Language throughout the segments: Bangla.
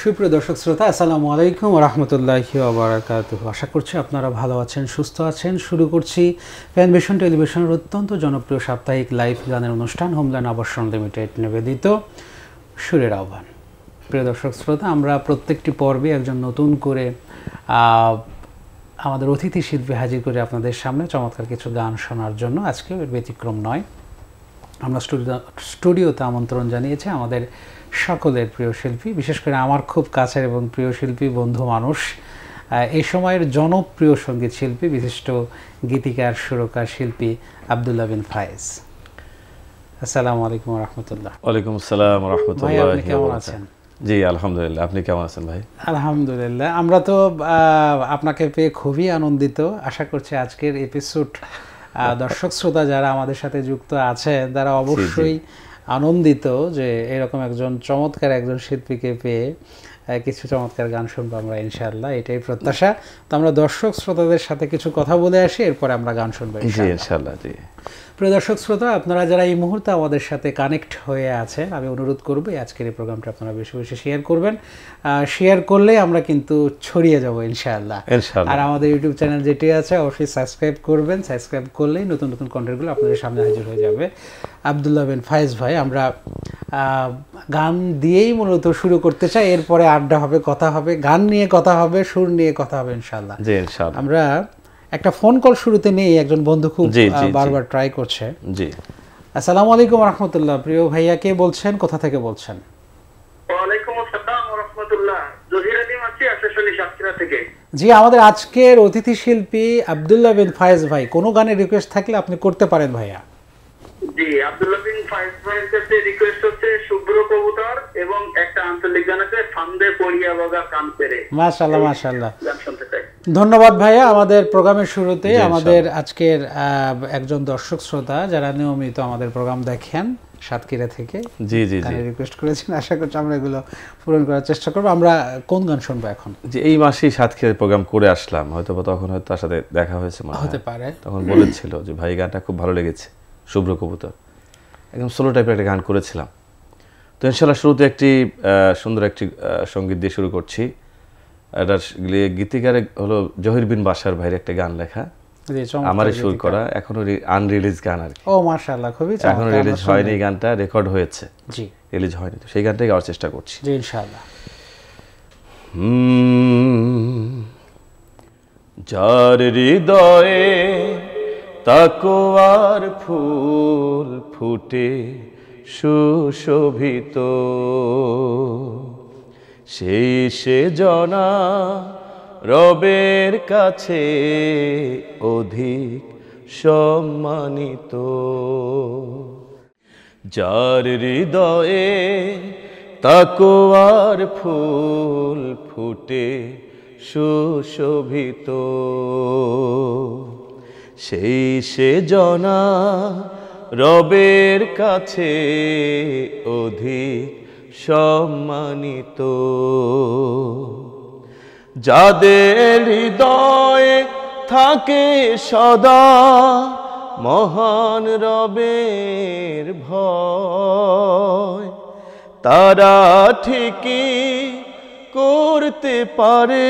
সুপ্রিয় দর্শক শ্রোতা, আসসালামু আলাইকুম ওয়া রাহমাতুল্লাহি ওয়া বারাকাতুহু। আশা করছি আপনারা ভালো আছেন, সুস্থ আছেন। শুরু করছি প্যানভিশন টেলিভিশনের অত্যন্ত জনপ্রিয় সাপ্তাহিক লাইভ গানের অনুষ্ঠান হোমল্যান্ড আবাসন লিমিটেড নিবেদিত সুরের আহ্বান। প্রিয় দর্শক শ্রোতা, আমরা প্রত্যেকটি পর্বে একজন নতুন করে আমাদের অতিথি শিল্পী হাজির করে আপনাদের সামনে চমৎকার কিছু গান শোনার জন্য। আজকেও এর ব্যতিক্রম নয়। আমরা স্টুডিওতে আমন্ত্রণ জানিয়েছি আমাদের সকলের প্রিয় শিল্পী, বিশেষ করে আমার খুব কাছের এবং প্রিয় শিল্পী, বন্ধু মানুষ, এই সময়ের জনপ্রিয় সঙ্গীত শিল্পী, বিশিষ্ট গীতিকার, সুরকার, শিল্পী আব্দুল্লাহ বিন ফায়েজ। আসসালামু আলাইকুম ওয়া রাহমাতুল্লাহ। ওয়ালাইকুম আসসালাম ওয়া রাহমাতুল্লাহি ভাই, আপনি কেমন আছেন? জি আলহামদুলিল্লাহ, আপনি কেমন আছেন ভাই? আলহামদুলিল্লাহ, আমরা তো আপনাকে পেয়ে খুবই আনন্দিত। আশা করছি আজকের এপিসোড দর্শক শ্রোতা যারা আমাদের সাথে যুক্ত আছে তারা অবশ্যই আনন্দিত যে এরকম একজন চমৎকার একজন শিল্পীকে পেয়ে কিছু চমৎকার গান শুনবো আমরা ইনশাআল্লাহ, এটাই প্রত্যাশা। তো আমরা দর্শক শ্রোতাদের সাথে কিছু কথা বলে আসি, এরপরে আমরা গান শুনবো ইনশাআল্লাহ। জি প্রিয় দর্শক শ্রোতা, আপনারা যারা এই মুহূর্তে আমাদের সাথে কানেক্ট হয়ে আছেন, আমি অনুরোধ করব আজকের এই প্রোগ্রামটা আপনারা বেশি বেশি শেয়ার করবেন। শেয়ার করলে আমরা কিন্তু ছড়িয়ে যাব ইনশাআল্লাহ। আর আমাদের ইউটিউব চ্যানেল যেটি আছে অবশ্যই সাবস্ক্রাইব করবেন। সাবস্ক্রাইব করলেই নতুন নতুন কন্টেন্টগুলো আপনাদের সামনে হাজির হয়ে যাবে। আব্দুল্লাহ বিন ফায়েজ ভাই, আমরা গান দিয়েই মূলত শুরু করতে চাই, এরপরে আড্ডা হবে, কথা হবে, গান নিয়ে কথা হবে, সুর নিয়ে কথা হবে ইনশাআল্লাহ। জি ইনশাআল্লাহ। আমরা একটা ফোন কল শুরুতে নেই, একজন বন্ধু খুব বারবার ট্রাই করছে। জি আসসালামু আলাইকুম ওয়া রাহমাতুল্লাহ। প্রিয় ভাইয়া, কে বলছেন, কোথা থেকে বলছেন? ওয়া আলাইকুম আসসালাম ওয়া রাহমাতুল্লাহ। জহির আলী মাছি, আশাশুনি সাতক্ষীরা থেকে। জি, আমাদের আজকের অতিথি শিল্পী আব্দুল্লাহ বিন ফায়েজ ভাই, কোনো গানের রিকোয়েস্ট থাকলে আপনি করতে পারেন ভাইয়া। জি, আব্দুল্লাহ বিন ফায়েজ ভাইয়ের কাছে রিকোয়েস্ট হচ্ছে শুভ্র কবুতর এবং একটা আঞ্চলিক গান আছে ফান্দে পড়িয়া বগা কান পেরে। মাশাআল্লাহ মাশাআল্লাহ, গান শুনতে চাই। ধন্যবাদ ভাইয়া। আমাদের প্রোগ্রামের শুরুতে আমাদের আজকের একজন দর্শক শ্রোতা যারা নিয়মিত আমাদের প্রোগ্রাম দেখেন সাতক্ষীরা থেকে জি জি জি রিকোয়েস্ট করেছেন, আশা করছি আমরা এগুলো পূরণ করার চেষ্টা করব। আমরা কোন গান শুনবো এখন? যে এই মাসেই সাতক্ষীরার প্রোগ্রাম করে আসলাম, হয়তো তখন হয়তো তার সাথে দেখা হয়েছে, হতে পারে। তখন বলেছিল যে ভাই গানটা খুব ভালো লেগেছে, শুভ্র কবুতর, একদম সোলো টাইপের একটা গান করেছিলাম। তো ইনশাআল্লাহ শুরুতে একটি সুন্দর একটি সঙ্গীত দিয়ে শুরু করছি। এটা গীতিকার হলো জহির বিন বাশার ভাইয়ের একটা গান লেখা, আমারই সুর করা, এখনো আনরিলিজ গান আর কি। ও মাশাআল্লাহ, খুবই চমৎকার। এখনো রিলিজ হয়নি, গানটা রেকর্ড হয়েছে, জি রিলিজ হয়নি, তো সেই গানটাই গাওয়ার চেষ্টা করছি। জি ইনশাআল্লাহ। যার হৃদয়ে তাকওয়ার ফুল ফুটে সুশোভিত, সেই সে জনা রবের কাছে অধিক সম্মানিত। যার হৃদয়ে তাকওয়ার ফুল ফুটে সুশোভিত, সেই সে জনা রবের কাছে অধিক সম্মানিত। যাদের হৃদয়ে থাকে সদা মহান রবের ভয়, তারা ঠিকই করতে পারে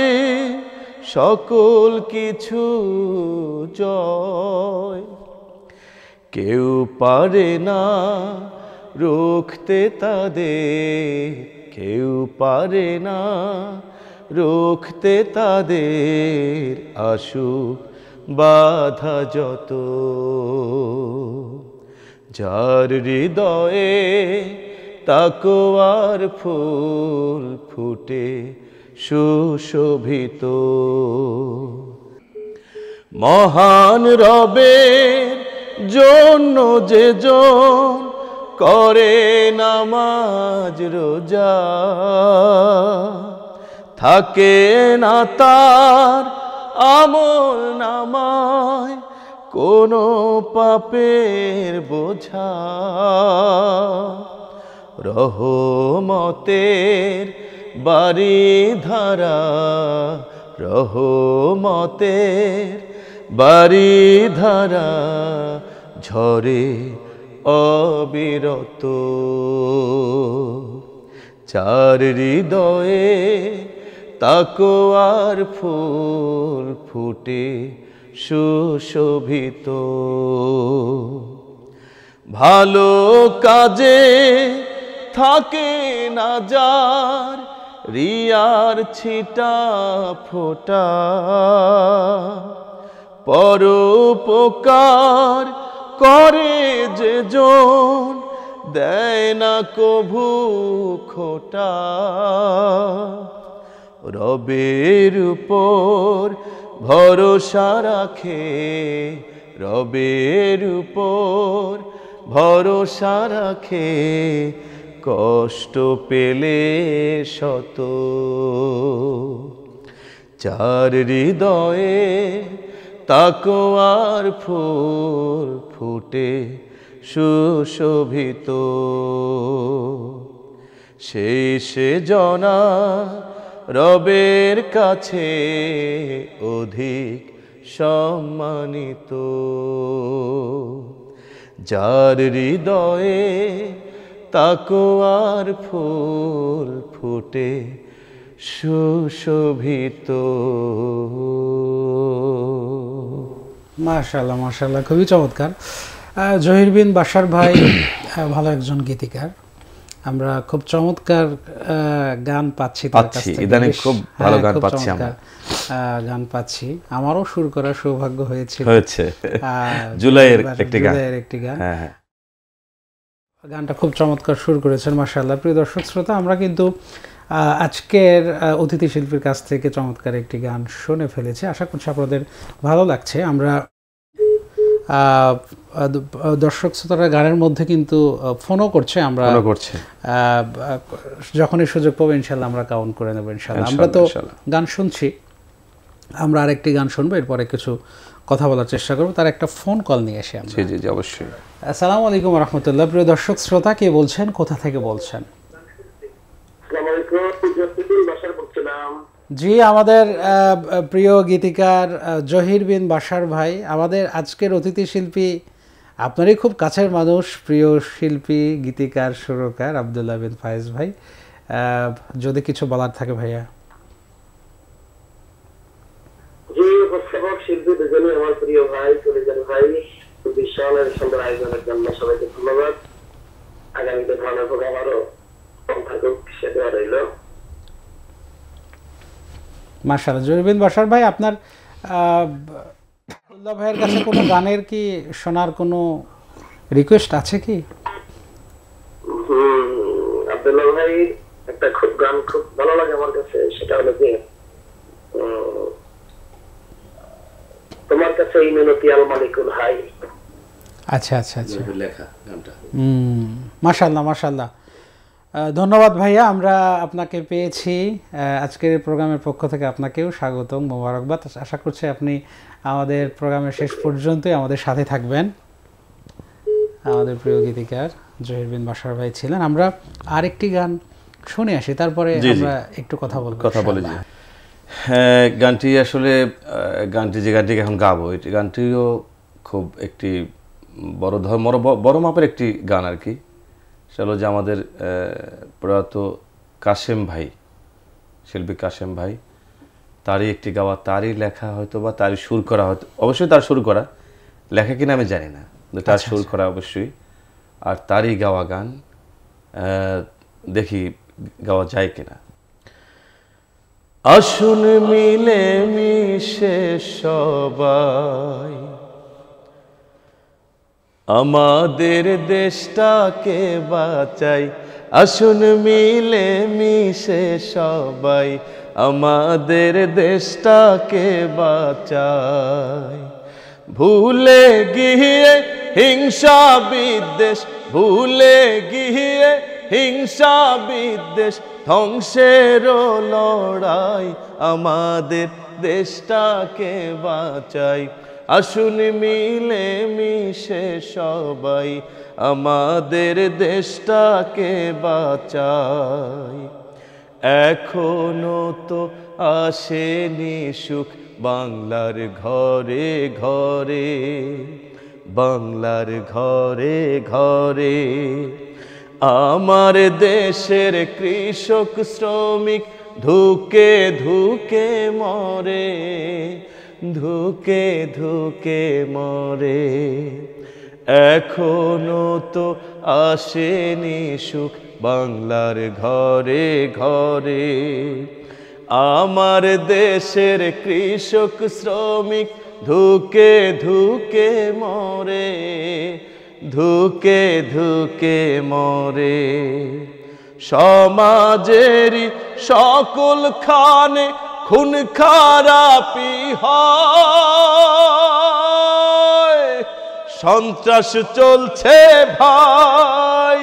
সকল কিছু জয়। কেউ পারে না রুখতে তাদের, কেউ পারে না রুখতে তাদের আসুক বাধা যত। যার হৃদয়ে তাকওয়ার ফুল ফুটে সুশোভিত, মহান রবের জন্য যে জন করে নামাজ রোজা, থাকে না তার আমল নামায় কোনো পাপের বোঝা। রহমতের বাড়ি ধারা, রহমতের বাড়ি ধারা ঝরে অবিরত। চার হৃদয়ে তাকওয়ার ফুল ফুটে সুশোভিত, ভালো কাজে থাকে না যার রিয়ার ছিটা ফোটা, পরোপকার করে যে জন দেয় না কভু খোটা, রবের উপর ভরসা রাখে, রবের উপর ভরসা রাখে, কষ্ট পেলে শত, চার হৃদয়ে তাকওয়ার ফুল ফুটে সুশোভিত, শেষে জনা রবের কাছে অধিক সম্মানিত, যার হৃদয়ে তাকওয়ার ফুল ফুটে সুশোভিত। মাশাআল্লাহ মাশাআল্লাহ, খুবই চমৎকার। জহির বিন বাশার ভাই ভালো একজন গীতিকার, আমরা খুব চমৎকার গান পাচ্ছি তার কাছ থেকে, ইদানিং খুব ভালো গান পাচ্ছি, আমরা গান পাচ্ছি। আমারও সুর করার সৌভাগ্য হয়েছে জুলাইয়ের একটি গান। হ্যাঁ, গানটা খুব চমৎকার সুর করেছেন মাশাআল্লাহ। প্রিয় দর্শক শ্রোতা, আমরা কিন্তু আজকের অতিথি শিল্পীর কাছ থেকে চমৎকার একটি গান শুনে ফেলেছি, আশা করছি আপনাদের ভালো লাগছে। আমরা দর্শক শ্রোতারা গানের মধ্যে কিন্তু ফোনও করছে, আমরা যখনই সুযোগ পাবো ইনশাল্লাহ আমরা কাউন্ট করে নেবো ইনশাল্লাহ। আমরা তো গান শুনছি, আমরা আরেকটি গান শুনবো, এরপরে কিছু কথা বলার চেষ্টা করবো। তার একটা ফোন কল নিয়ে এসে আমরা। জি জি জি, অবশ্যই। আসসালামু আলাইকুম রহমতুল্লাহ। প্রিয় দর্শক শ্রোতা, কে বলছেন, কোথা থেকে বলছেন? জি, আমাদের প্রিয় গীতিকার জহির বিন বাশার ভাই, আমাদের আজকের অতিথি শিল্পী, আপনারই খুব কাছের মানুষ, প্রিয় শিল্পী, গীতিকার, সুরকার আব্দুল্লাহ বিন ফায়েজ ভাই, যদি কিছু বলার থাকে ভাইয়া। জি, উপস্থাপক শিল্পী দুজনই আমার প্রিয় ভাই, কলিজার ভাই, বিশালের সুন্দর আয়োজনের জন্য সবাইকে ধন্যবাদ। আগামীতে ভালো প্রোগ্রাম আরো থাকুক সে দেওয়া রইল। মাশাআল্লাহ। জহির বিন বাশার ভাই, আপনার আব্দুল্লাহ ভাইয়ের কাছে কোনো গানের কি শোনার কোনো রিকোয়েস্ট আছে কি? আব্দুল্লাহ ভাই একটা খুব গান খুব ভালো লাগে আমার কাছে, সেটা হলো যে তোমার কাছে এই মিনতি আল মালিকুল হাই। আচ্ছা আচ্ছা আচ্ছা, লেখা গানটা। মাশাআল্লাহ মাশাআল্লাহ, ধন্যবাদ ভাইয়া, আমরা আপনাকে পেয়েছি। আজকের প্রোগ্রামের পক্ষ থেকে আপনাকেও স্বাগতম, মোবারকবাদ। আশা করছি আপনি আমাদের প্রোগ্রামের শেষ পর্যন্তই আমাদের সাথে থাকবেন। আমাদের প্রিয় গীতিকার জহির বিন বাশার ভাই ছিলেন। আমরা আরেকটি গান শুনে আসি, তারপরে আমরা একটু কথা বলি। হ্যাঁ, গানটি আসলে যে গানটি এখন গাবো, এই গানটিও খুব একটি বড় মাপের একটি গান আর কি। সেটা হলো যে আমাদের প্রয়াত কাশেম ভাই, শিল্পী কাশেম ভাই, তারই একটি গাওয়া, তারই লেখা হয়তো বা তারই সুর করা, হয়তো অবশ্যই তার সুর করা, লেখা কিনা আমি জানি না, তার সুর করা অবশ্যই, আর তারই গাওয়া গান। দেখি গাওয়া যায় কিনা। আসুন মিলে মিশে সবাই, আমাদের দেশটাকে বাঁচাই। আসুন মিলে মিশে সবাই, আমাদের দেশটাকে বাঁচাই। ভুলে গিয়ে হিংসা বিদ্বেষ, ভুলে গিয়ে হিংসা বিদ্বেষ, ধ্বংসের লড়াই, আমাদের দেশটাকে বাঁচাই। আসুন মিলে মিশে সবাই, আমাদের দেশটাকে বাঁচাই। এখনো তো আসেনি সুখ বাংলার ঘরে ঘরে, বাংলার ঘরে ঘরে। আমার দেশের কৃষক শ্রমিক ধুকে ধুকে মরে, ধুকে ধুকে মরে। এখনো তো আসেনি সুখ বাংলার ঘরে ঘরে। আমার দেশের কৃষক শ্রমিক ধুকে ধুকে মরে, ধুকে ধুকে মরে। সমাজেরই সকল খানে খুন খারাপি হয়, সন্ত্রাস চলছে ভাই।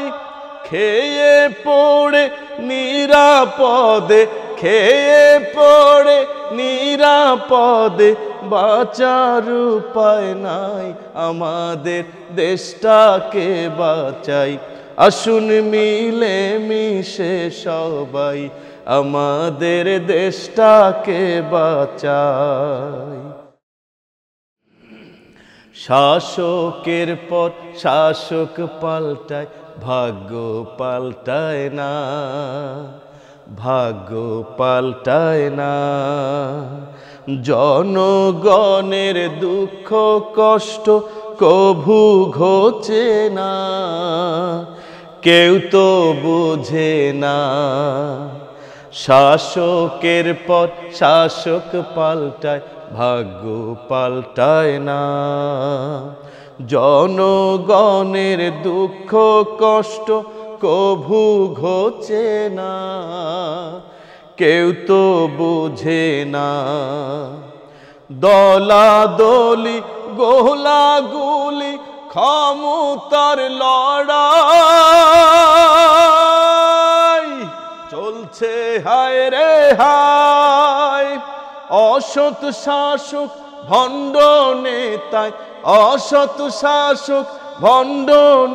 খেয়ে পড়ে নিরাপদে, খেয়ে পড়ে নিরাপদে বাঁচার উপায় নাই, আমাদের দেশটাকে বাঁচাই। আসুন মিলে মিশে সবাই আমাদের দেশটাকে বাঁচাই। শাসকের পর শাসক পাল্টায়, ভাগ্য পাল্টায় না, ভাগ্য পাল্টায় না। জনগণের দুঃখ কষ্ট কভু ঘোচে না, কেউ তো বুঝে না। শাসকের পর শাসক পাল্টায়, ভাগ্য পাল্টায় না। জনগণের দুঃখ কষ্ট কভু ঘোচে না, কেউ তো বুঝে না। দলাদলি গোলাগুলি ক্ষমতার লড়াই চলছে হায় রে হায়। অসৎ শাসক ভণ্ড নেতায়, অসৎ শাসক ভণ্ড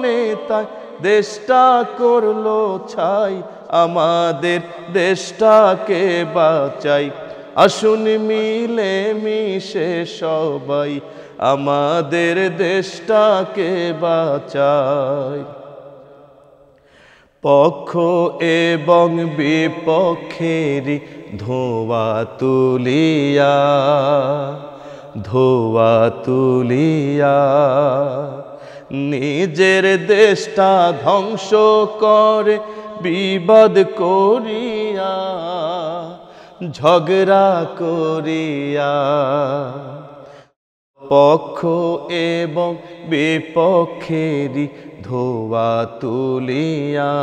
নেতায় দেশটা করলো ছাই, আমাদের দেশটাকে বাঁচাই। আসুন মিলে মিশে সবাই আমাদের দেশটাকে বাঁচাই। পক্ষ এবং বিপক্ষেরই ধোঁয়া তুলিয়া, ধোঁয়া তুলিয়া নিজের দেশটা ধ্বংস করে বিবাদ করিয়া, ঝগড়া করিয়া। পক্ষ এবং বিপক্ষেরই ধোঁয়া তুলিয়া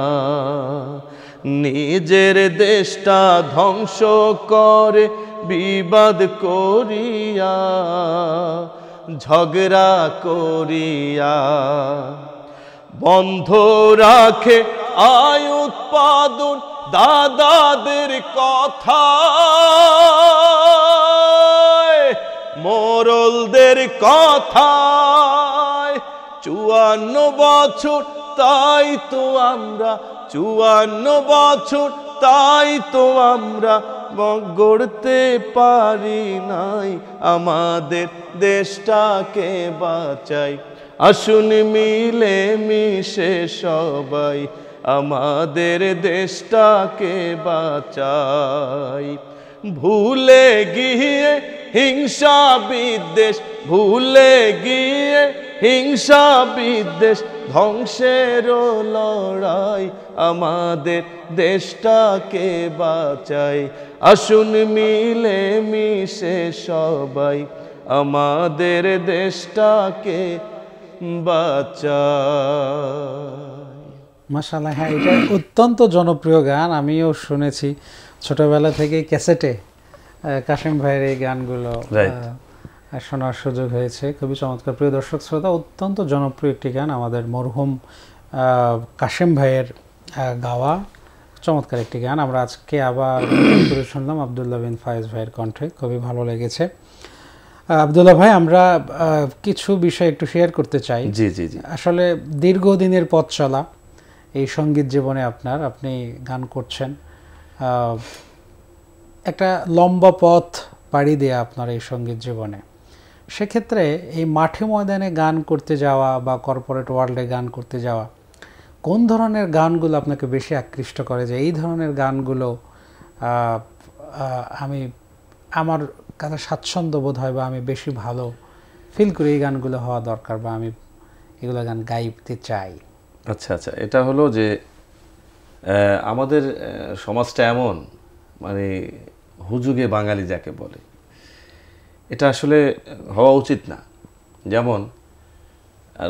নিজের দেশটা ধ্বংস করে বিবাদ করিয়া, ঝগড়া করিয়া। বন্ধ রাখে আয় উৎপাদন দাদাদের কথা, মোরলদের কথায়। 54 বছর তাই তো আমরা, 54 বছর তাই তো আমরা গড়তে পারি নাই, আমাদের দেশটাকে বাঁচাই। আসুন মিলে মিশে সবাই আমাদের দেশটাকে বাঁচাই। ভুলে গিয়ে হিংসা বিদ্বেষ, ভুলে গিয়ে হিংসা বিদ্বেষ ধ্বংসের লড়াই, আমাদের দেশটাকে বাঁচাই। আসুন মিলে মিশে সবাই আমাদের দেশটাকে বাঁচাই। মাশাআল্লাহ, হ্যাঁ, এটা অত্যন্ত জনপ্রিয় গান। আমিও শুনেছি ছোটবেলা থেকে ক্যাসেটে কাশেম ভাইয়ের এই গানগুলো শোনার সুযোগ হয়েছে। খুবই চমৎকার। প্রিয় দর্শক শ্রোতা, অত্যন্ত জনপ্রিয় একটি গান, আমাদের মরহুম কাশেম ভাইয়ের গাওয়া চমৎকার একটি গান। আমরা আজকে আবার করে শুনলাম আব্দুল্লাহ বিন ফায়েজ ভাইয়ের কণ্ঠে, খুবই ভালো লেগেছে। আব্দুল্লাহ ভাই, আমরা কিছু বিষয় একটু শেয়ার করতে চাই। জি জি জি। আসলে দীর্ঘদিনের পথ চলা এই সঙ্গীত জীবনে আপনি গান করছেন, একটা লম্বা পথ পাড়ি দেয়া আপনার এই সঙ্গীত জীবনে। সেক্ষেত্রে এই মাঠে ময়দানে গান করতে যাওয়া বা কর্পোরেট ওয়ার্ল্ডে গান করতে যাওয়া কোন ধরনের গানগুলো আপনাকে বেশি আকৃষ্ট করে, যে এই ধরনের গানগুলো আমি আমার কাছে স্বাচ্ছন্দ্য বোধ হয় বা আমি বেশি ভালো ফিল করি, এই গানগুলো হওয়া দরকার বা আমি এগুলো গান গাইতে চাই? আচ্ছা আচ্ছা, এটা হলো যে আমাদের সমাজটা এমন, মানে হুজুগে বাঙালি যাকে বলে, এটা আসলে হওয়া উচিত না। যেমন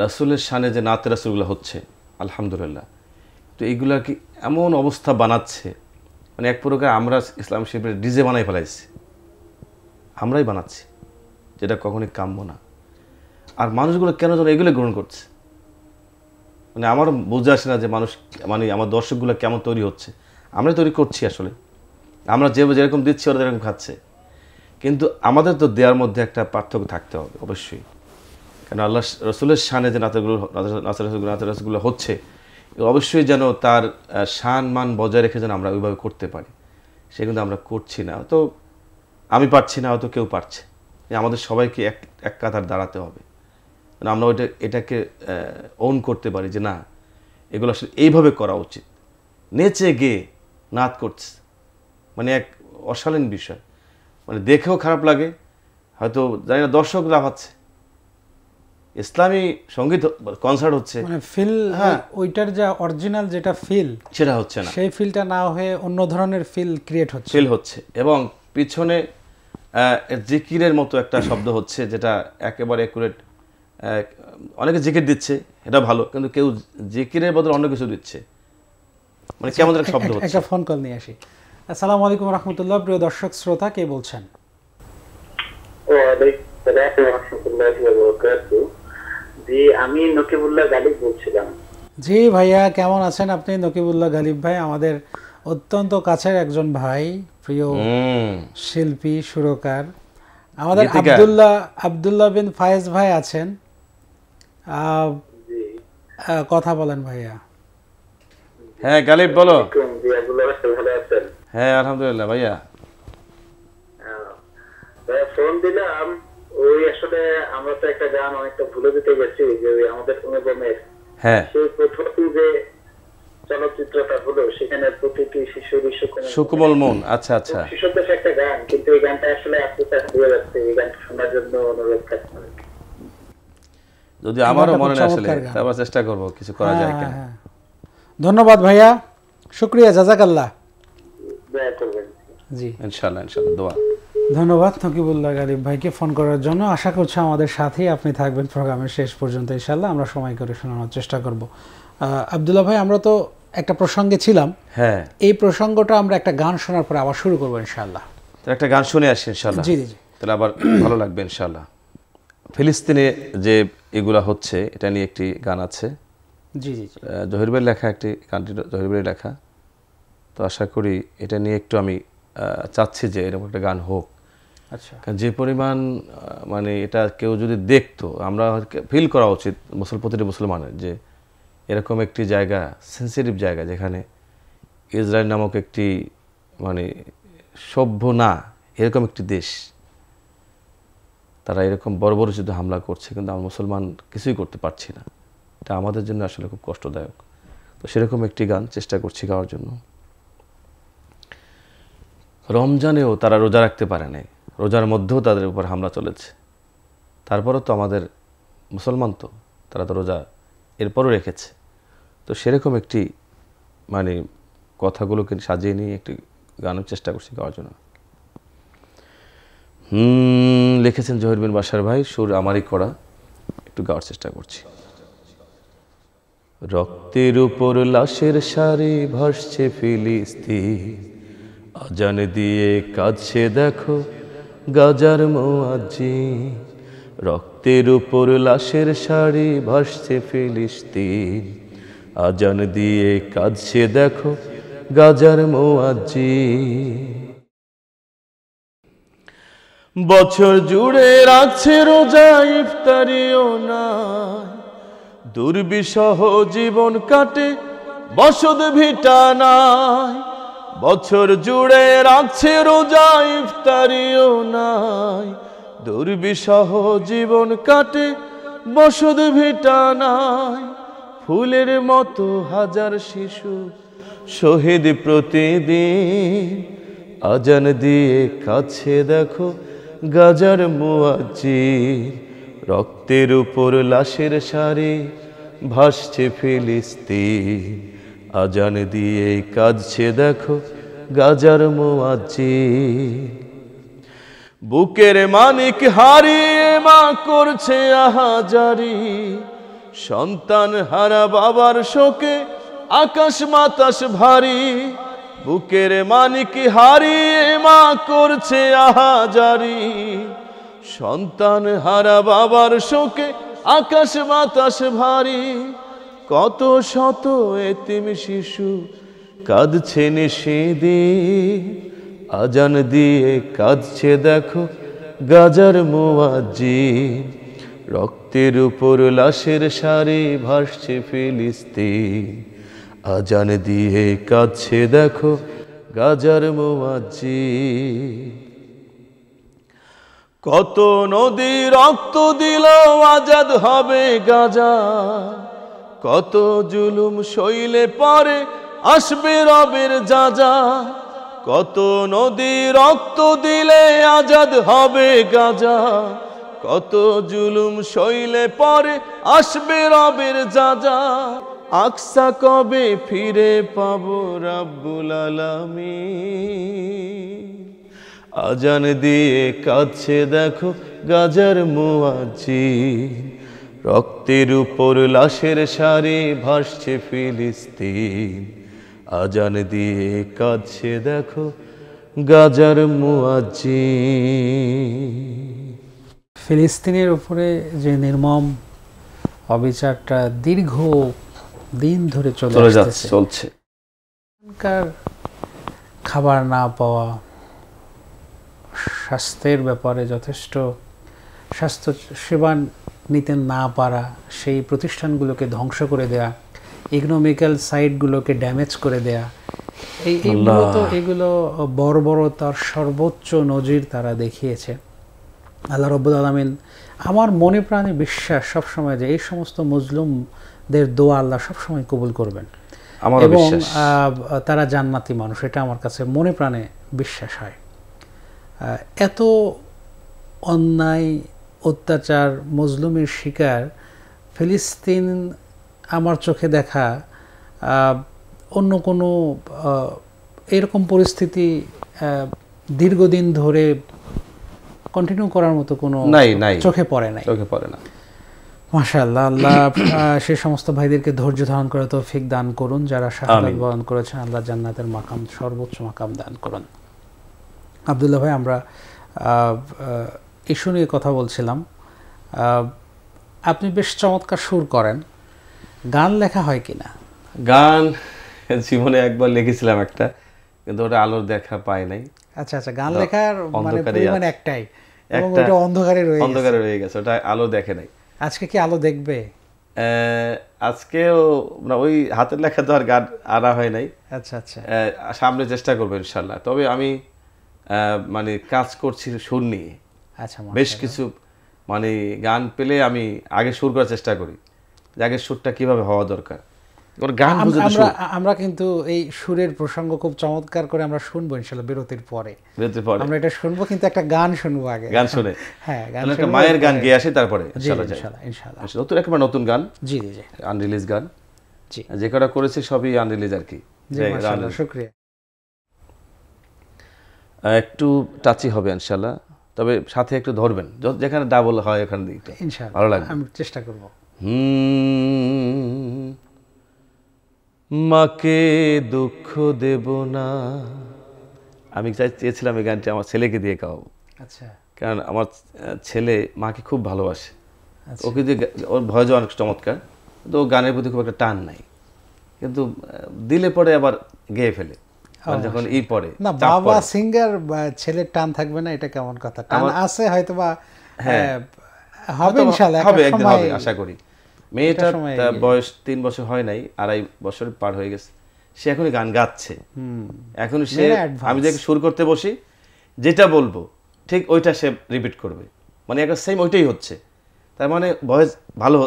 রাসূলের শানে যে নাতে রাসূলগুলো হচ্ছে, আলহামদুলিল্লাহ, তো এইগুলা কি এমন অবস্থা বানাচ্ছে, মানে এক প্রকার আমরা ইসলাম শিল্পের ডিজে বানাই ফেলাইছি, আমরাই বানাচ্ছি, যেটা কখনোই কাম্য না। আর মানুষগুলো কেন যেন এগুলো গ্রহণ করছে, মানে আমার বুঝে আসে না যে মানুষ, মানে আমার দর্শকগুলো কেমন তৈরি হচ্ছে। আমরাই তৈরি করছি আসলে, আমরা যেরকম দিচ্ছি ওরা যেরকম খাচ্ছে, কিন্তু আমাদের তো দেওয়ার মধ্যে একটা পার্থক্য থাকতে হবে অবশ্যই। কেন আল্লাহ রসুলের শানে যে নাচগুলো হচ্ছে, অবশ্যই যেন তার শান মান বজায় রেখে যেন আমরা ওইভাবে করতে পারি, সে কিন্তু আমরা করছি না। তো আমি পারছি না, হয়তো কেউ পারছে, আমাদের সবাইকে এক কাতার দাঁড়াতে হবে, আমরা এটাকে ওন করতে পারি যে না, এগুলো আসলে এইভাবে করা উচিত। নেচে গেয়ে নাচ করছে, মানে এক অশালীন বিষয়, মানে দেখেও খারাপ লাগে, হয়তো জানি না দর্শক লাফাচ্ছে, ইসলামী সঙ্গীত কনসার্ট হচ্ছে, মানে ফিল, ওইটার যা অরিজিনাল যেটা ফিল সেটা হচ্ছে না, সেই ফিলটা না হয়ে অন্য ধরনের ফিল ক্রিয়েট হচ্ছে, এবং পিছনে জিকিরের মতো একটা শব্দ হচ্ছে, যেটা একেবারে অ্যাকুরেট। অনেকে জিকির দিচ্ছে, এটা ভালো, কিন্তু কেউ জিকিরের বদলে অন্য কিছু দিচ্ছে, মানে কেমন একটা শব্দ হচ্ছে। একটা ফোন কল নিয়ে আসি। আসসালামু আলাইকুম রাহমাতুল্লাহ, প্রিয় দর্শক শ্রোতা, কে বলছেন? ওয়ালাইকুম আসসালাম ওয়া রাহমাতুল্লাহি ওয়া বারাকাতুহু। জি, আমি নকিবুল্লাহ গালিব বলছিলাম। জি ভাইয়া, কেমন আছেন আপনি? নকিবুল্লাহ গালিব ভাই আমাদের অত্যন্ত কাছের একজন ভাই, প্রিয় শিল্পী, সুরকার। আমাদের আব্দুল্লাহ বিন ফায়েজ ভাই আছেন, কথা বলেন ভাইয়া। হ্যাঁ গালিব বলো। হ্যাঁ আলহামদুলিল্লাহ ভাইয়া। ফোন দিলাম, ওই আসলে আমরা তো একটা গান অনেকটা ভুলে দিতে গেছি, যে আমাদের অনুপমের সেই প্রথম যে চলচ্চিত্রটা হলো, সেখানে প্রতিটি শিশুর সুকোমল মন, আচ্ছা আচ্ছা, শিশুদের একটা গান, কিন্তু এই গানটা আসলে আস্তে আস্তে হয়ে যাচ্ছে। এই গানটা শোনার জন্য অনুরোধ করছি, যদি আমারও মনে না আসলে, তারপর চেষ্টা করব কিছু করা যায় কিনা। ধন্যবাদ ভাইয়া, শুকরিয়া, জাযাকাল্লাহ। দোয়া করবেন। জি ইনশাআল্লাহ, ইনশাআল্লাহ, দোয়া। ধন্যবাদ নকিবুল্লাহ গালিব ভাইকে ফোন করার জন্য। আশা করছি আমাদের সাথেই আপনি থাকবেন প্রোগ্রামের শেষ পর্যন্ত, ইনশাআল্লাহ আমরা সময় করে শোনানোর চেষ্টা করব। আব্দুল্লাহ ভাই, আমরা তো একটা প্রসঙ্গে ছিলাম, হ্যাঁ, এই প্রসঙ্গটা আমরা একটা গান শোনার পরে আবার শুরু করবো ইনশাআল্লাহ। একটা গান শুনে আসি ইনশাআল্লাহ। জি জি, তাহলে আবার ভালো লাগবে ইনশাআল্লাহ। ফিলিস্তিনে যে এগুলা হচ্ছে, এটা নিয়ে একটি গান আছে। জি জি, জহির ভাইয়ের লেখা, একটি গানটি জহির ভাইয়ের লেখা। তো আশা করি এটা নিয়ে একটু আমি চাচ্ছি যে এরকম একটা গান হোক। আচ্ছা, কারণ যে পরিমাণ মানে এটা কেউ যদি দেখতো, আমরা ফিল করা উচিত প্রতিটি মুসলমানের, যে এরকম একটি জায়গা, সেন্সিটিভ জায়গা, যেখানে ইসরায়েল নামক একটি মানে সভ্য না এরকম একটি দেশ, তারা এরকম বড় বড় যুদ্ধ হামলা করছে, কিন্তু আমরা মুসলমান কিছুই করতে পারছি না। এটা আমাদের জন্য আসলে খুব কষ্টদায়ক। তো সেরকম একটি গান চেষ্টা করছি গাওয়ার জন্য। রমজানেও তারা রোজা রাখতে পারে নাই, রোজার মধ্যেও তাদের উপর হামলা চলেছে, তারপরও তো আমাদের মুসলমান, তো তারা তো রোজা এরপরও রেখেছে। তো সেরকম একটি মানে কথাগুলোকে সাজিয়ে নিয়ে একটি গানের চেষ্টা করছি গাওয়ার জন্য। লিখেছেন জহির বিন বাশার ভাই, সুর আমারই করা, একটু গাওয়ার চেষ্টা করছি। রক্তের উপর লাশের সারি ভাসছে ফিলিস্তিন, আজান দিয়ে কাঁদছে দেখো গাজার মুয়াজ্জিন। রক্তের উপর লাশের সারি ভাসছে ফিলিস্তিন, আজান দিয়ে কাঁদছে দেখো গাজার মুয়াজ্জিন। বছর জুড়ে রাখছে রোজা, ইফতারিও নাই, দুর্বিষহ জীবন কাটে বসত ভিটা নাই। বছর জুড়ে রাখছে রোজা, ইফতারিও নাই, দুর্বিষহ জীবন কাটে বসত ভিটা নাই। ফুলের মতো হাজার শিশু শহীদ প্রতিদিন। আজান দিয়ে কাছে দেখো গাজার মুয়াজ্জিন, রক্তের উপর লাশের সারি ভাসছে ফিলিস্তিন। আজান দিয়ে কাঁদছে দেখো গাজার মুয়াজ্জিন। বুকের মানিক হারিয়ে মা করছে আহাজারি, সন্তান হারা বাবার শোকে আকাশ বাতাস ভারী। বুকের মানিক হারিয়ে মা করছে আহাজারি, সন্তান হারা বাবার শোকে আকাশ বাতাস ভারী। কত শত এতিম শিশু কাঁদছে নিশিদিন। আজান দিয়ে কাঁদছে দেখো গাজার মুয়াজ্জিন, রক্তের উপর লাশের সারি ভাসছে ফিলিস্তিন। আজান দিয়ে কাঁদছে দেখো গাজার মুয়াজ্জিন। কত নদী রক্ত দিল আজাদ হবে গাজা, কত জুলুম সইলে পরে আসবে রবের যাজা। কত নদী রক্ত দিলে আজাদ হবে গাজা, কত জুলুম সইলে পরে আসবে রবের যাজা। আকসা কবে ফিরে পাবো রাব্বুল আলামিন। আজান দিয়ে কাঁদছে দেখো গাজার মুয়াজ্জিন, রক্তের উপর লাশের সারি ভাসছে ফিলিস্তিন। আজান দিয়ে কাঁদছে দেখো গাজার মুয়াজ্জিন। ফিলিস্তিনের উপরে যে নির্মম অবিচারটা দীর্ঘ দিন ধরে চলছে, খাবার না পাওয়া, স্বাস্থ্যের ব্যাপারে যথেষ্ট স্বাস্থ্য সেবা নিতে না পারা, সেই প্রতিষ্ঠানগুলোকে ধ্বংস করে দেয়া, ইকোনমিক্যাল সাইটগুলোকে ড্যামেজ করে দেয়া, এগুলো বর্বরতার সর্বোচ্চ নজির তারা দেখিয়েছে। আল্লাহ রাব্বুল আলামিন, আমার মনে প্রাণে বিশ্বাস সবসময় যে এই সমস্ত মজলুমদের দোয়া আল্লাহ সবসময় কবুল করবেন এবং তারা জান্নাতি মানুষ, এটা আমার কাছে মনে প্রাণে বিশ্বাস হয়। এত অন্যায় অত্যাচার মজলুমের শিকার ফিলিস্তিন আমার চোখে দেখা অন্য কোনো এরকম পরিস্থিতি দীর্ঘদিন ধরে কন্টিনিউ করার মতো কোনো চোখে পড়ে না। মাশাআল্লাহ, আল্লাহ সেই সমস্ত ভাইদেরকে ধৈর্য ধারণ করে তৌফিক দান করুন যারা শাহাদাত বরণ করেছেন। আল্লাহ জান্নাতের মাকাম, সর্বোচ্চ মাকাম দান করুন। আব্দুল্লাহ ভাই, আমরা ইস্যু নিয়ে কথা বলছিলাম। আপনি বেশ চমৎকার সুর করেন, গান লেখা হয় কিনা? গান জীবনে একবার লিখেছিলাম একটা, কিন্তু ওটা আলোর দেখা পায় নাই। আচ্ছা, গান লেখার মানে পরিমাণ একটাই এবং ওটা অন্ধকারে রয়ে গেছে, ওটা আলো দেখে নাই। আজকে কি আলো দেখবে? আজকেও ওই হাতের লেখা তো আর গান আনা হয় নাই। আচ্ছা, সামনে চেষ্টা করবো ইনশাল্লাহ। তবে আমি মানে কাজ করছি সুর নিয়ে। আচ্ছা, বেশ কিছু মানে গান পেলে আমি আগে সুর করার চেষ্টা করি, যে আগে সুরটা কিভাবে হওয়া দরকার। আমরা কিন্তু এই সুরের প্রসঙ্গ খুব চমৎকার করে আমরা শুনবো ইনশাআল্লাহ বিরতির পরে আমরা এটা শুনবো, কিন্তু একটা গান শুনবো আগে। গান শুনে হ্যাঁ, একটা মায়ের গান গেয়ে আসি, তারপরে ইনশাআল্লাহ নতুন একেবারে নতুন গান। জি, আনরিলিজ গান, যে কটা করেছি সবই আনরিলিজ আর কি। শুকরিয়া। একটু টাচি হবে ইনশাআল্লাহ, তবে সাথে একটু ধরবেন, যেখানে ডাবল হয় ওখানে দিকটা ইনশাআল্লাহ ভালো লাগবে। আমি চেষ্টা করব। মাকে দুঃখ দেব না, আমি চেয়েছিলাম এই গানটি আমার ছেলেকে দিয়ে গাওয়াবো। আচ্ছা, কারণ আমার ছেলে মাকে খুব ভালোবাসে। ওকে দিয়ে, ওর ভয়েস অনেক চমৎকার, কিন্তু ও গানের প্রতি খুব একটা টান নাই, কিন্তু দিলে পরে আবার গেয়ে ফেলে যখন পড়ে। না, বাবা সিঙ্গার ছেলের টান থাকবে না, এটা কেমন কথা? টান আছে হয়তো বা, হবে ইনশাআল্লাহ, হবে একদিন হবে আশা করি। মেয়েটার বয়স 3 বছর হয় নাই, 2.5 বছর পার হয়ে গেছে, সে এখনই গান গাচ্ছে। এখন সে, আমি যাকে সুর করতে বসি যেটা বলবো ঠিক ওইটা সে রিপিট করবে, মানে একটা সেম ওইটাই হচ্ছে। তার মানে ভয়েস ভালো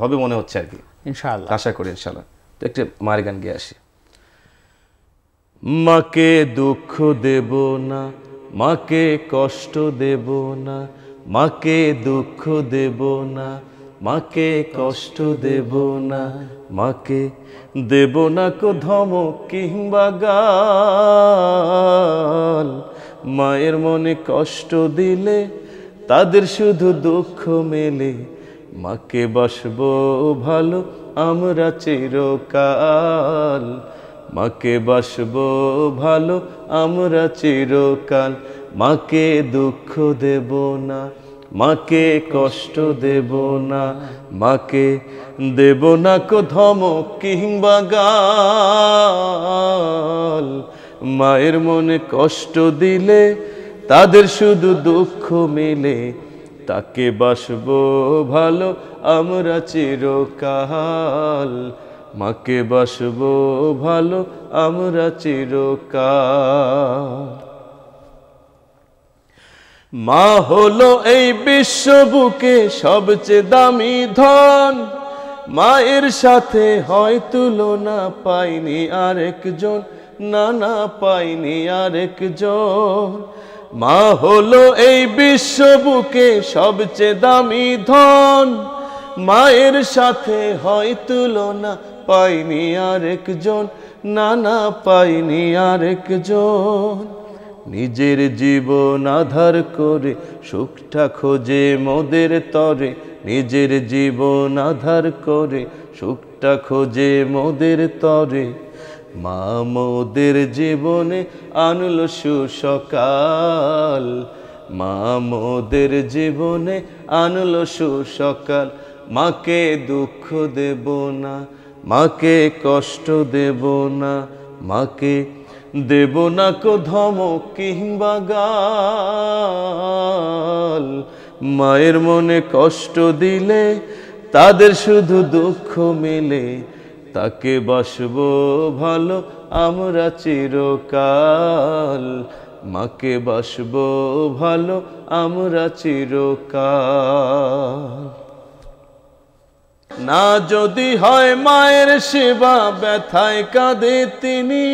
হবে মনে হচ্ছে আর কি। ইনশাআল্লাহ, আশা করি ইনশাআল্লাহ। তো একটি মায়ের গান গিয়ে আসি। মাকে দুঃখ দেব না, মাকে কষ্ট দেব না, মাকে দুঃখ দেব না, মাকে কষ্ট দেব না, মাকে দেব না কো ধমক কিংবা গাল। মায়ের মনে কষ্ট দিলে তাদের শুধু দুঃখ মেলে, মাকে বাসবো ভালো আমরা চিরকাল, মাকে বাসবো ভালো আমরা চিরকাল। মাকে দুঃখ দেব না, মাকে কষ্ট দেব না, মাকে দেব না কো ধমক কিংবা গাল। মায়ের মনে কষ্ট দিলে তাদের শুধু দুঃখ মেলে, তাকে বাসবো ভালো আমরা চিরকাল, মাকে বাসবো ভালো আমরা চিরকাল। মা হলো এই বিশ্ব বুকে সবচেয়ে দামি ধন, মায়ের সাথে হয় তুলনা পাইনি আরেকজন, না না পাইনি আরেকজন। মা হলো এই বিশ্ব বুকে সবচেয়ে দামি ধন, মায়ের সাথে হয় তুলনা পাইনি আরেকজন, না না পাইনি আরেকজন। নিজের জীবন আধার করে সুখটা খোঁজে মোদের তরে, নিজের জীবন আধার করে সুখটা খোঁজে মোদের তরে। মা মোদের জীবনে আনলো সুসকাল, মা মোদের জীবনে আনলো সুসকাল। মাকে দুঃখ দেব না, মাকে কষ্ট দেব না, মাকে দেব না কো ধমক কিংবা গাল। মায়ের মনে কষ্ট দিলে তাদের শুধু দুঃখ মেলে, তাকে বাসবো ভালো আমরা চিরকাল, মাকে বাসবো ভালো আমরা চিরকাল। না যদি হয় মায়ের সেবা ব্যথায় কাঁদে তিনি,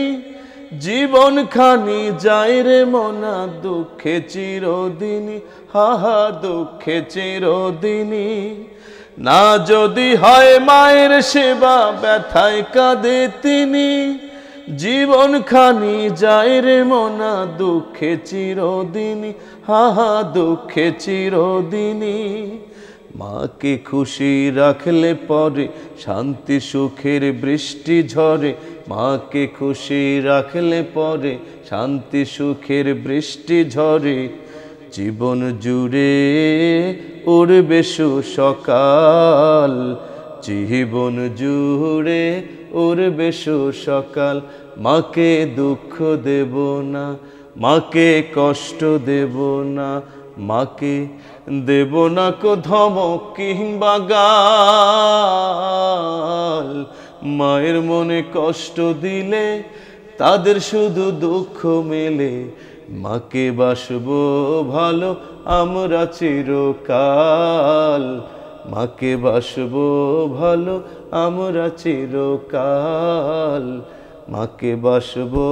জীবন খানি যায় রে মনা দুঃখে চিরদিনই, হাহা দুঃখে চিরদিনই। না যদি হয় মায়ের সেবা ব্যথায় কাঁদে তিনি, জীবন খানি যায় রে মনা দুঃখে চিরদিনই, হাহা দুঃখে চিরদিনই। মাকে খুশি রাখলে পরে শান্তি সুখের বৃষ্টি ঝরে, মাকে খুশি রাখলে পরে শান্তি সুখের বৃষ্টি ঝরে। জীবন জুড়ে উড়বে সুসকাল, জীবন জুড়ে উড়বে সুসকাল। মাকে দুঃখ দেব না, মাকে কষ্ট দেব না, মাকে দেব না কো ধমক কিংবা গাল। মায়ের মনে কষ্ট দিলে তাদের শুধু দুঃখ মেলে, মাকে বাসবো ভালো আমরা চিরকাল, মাকে বাসবো ভালো আমরা চিরকাল, মাকে বাসবো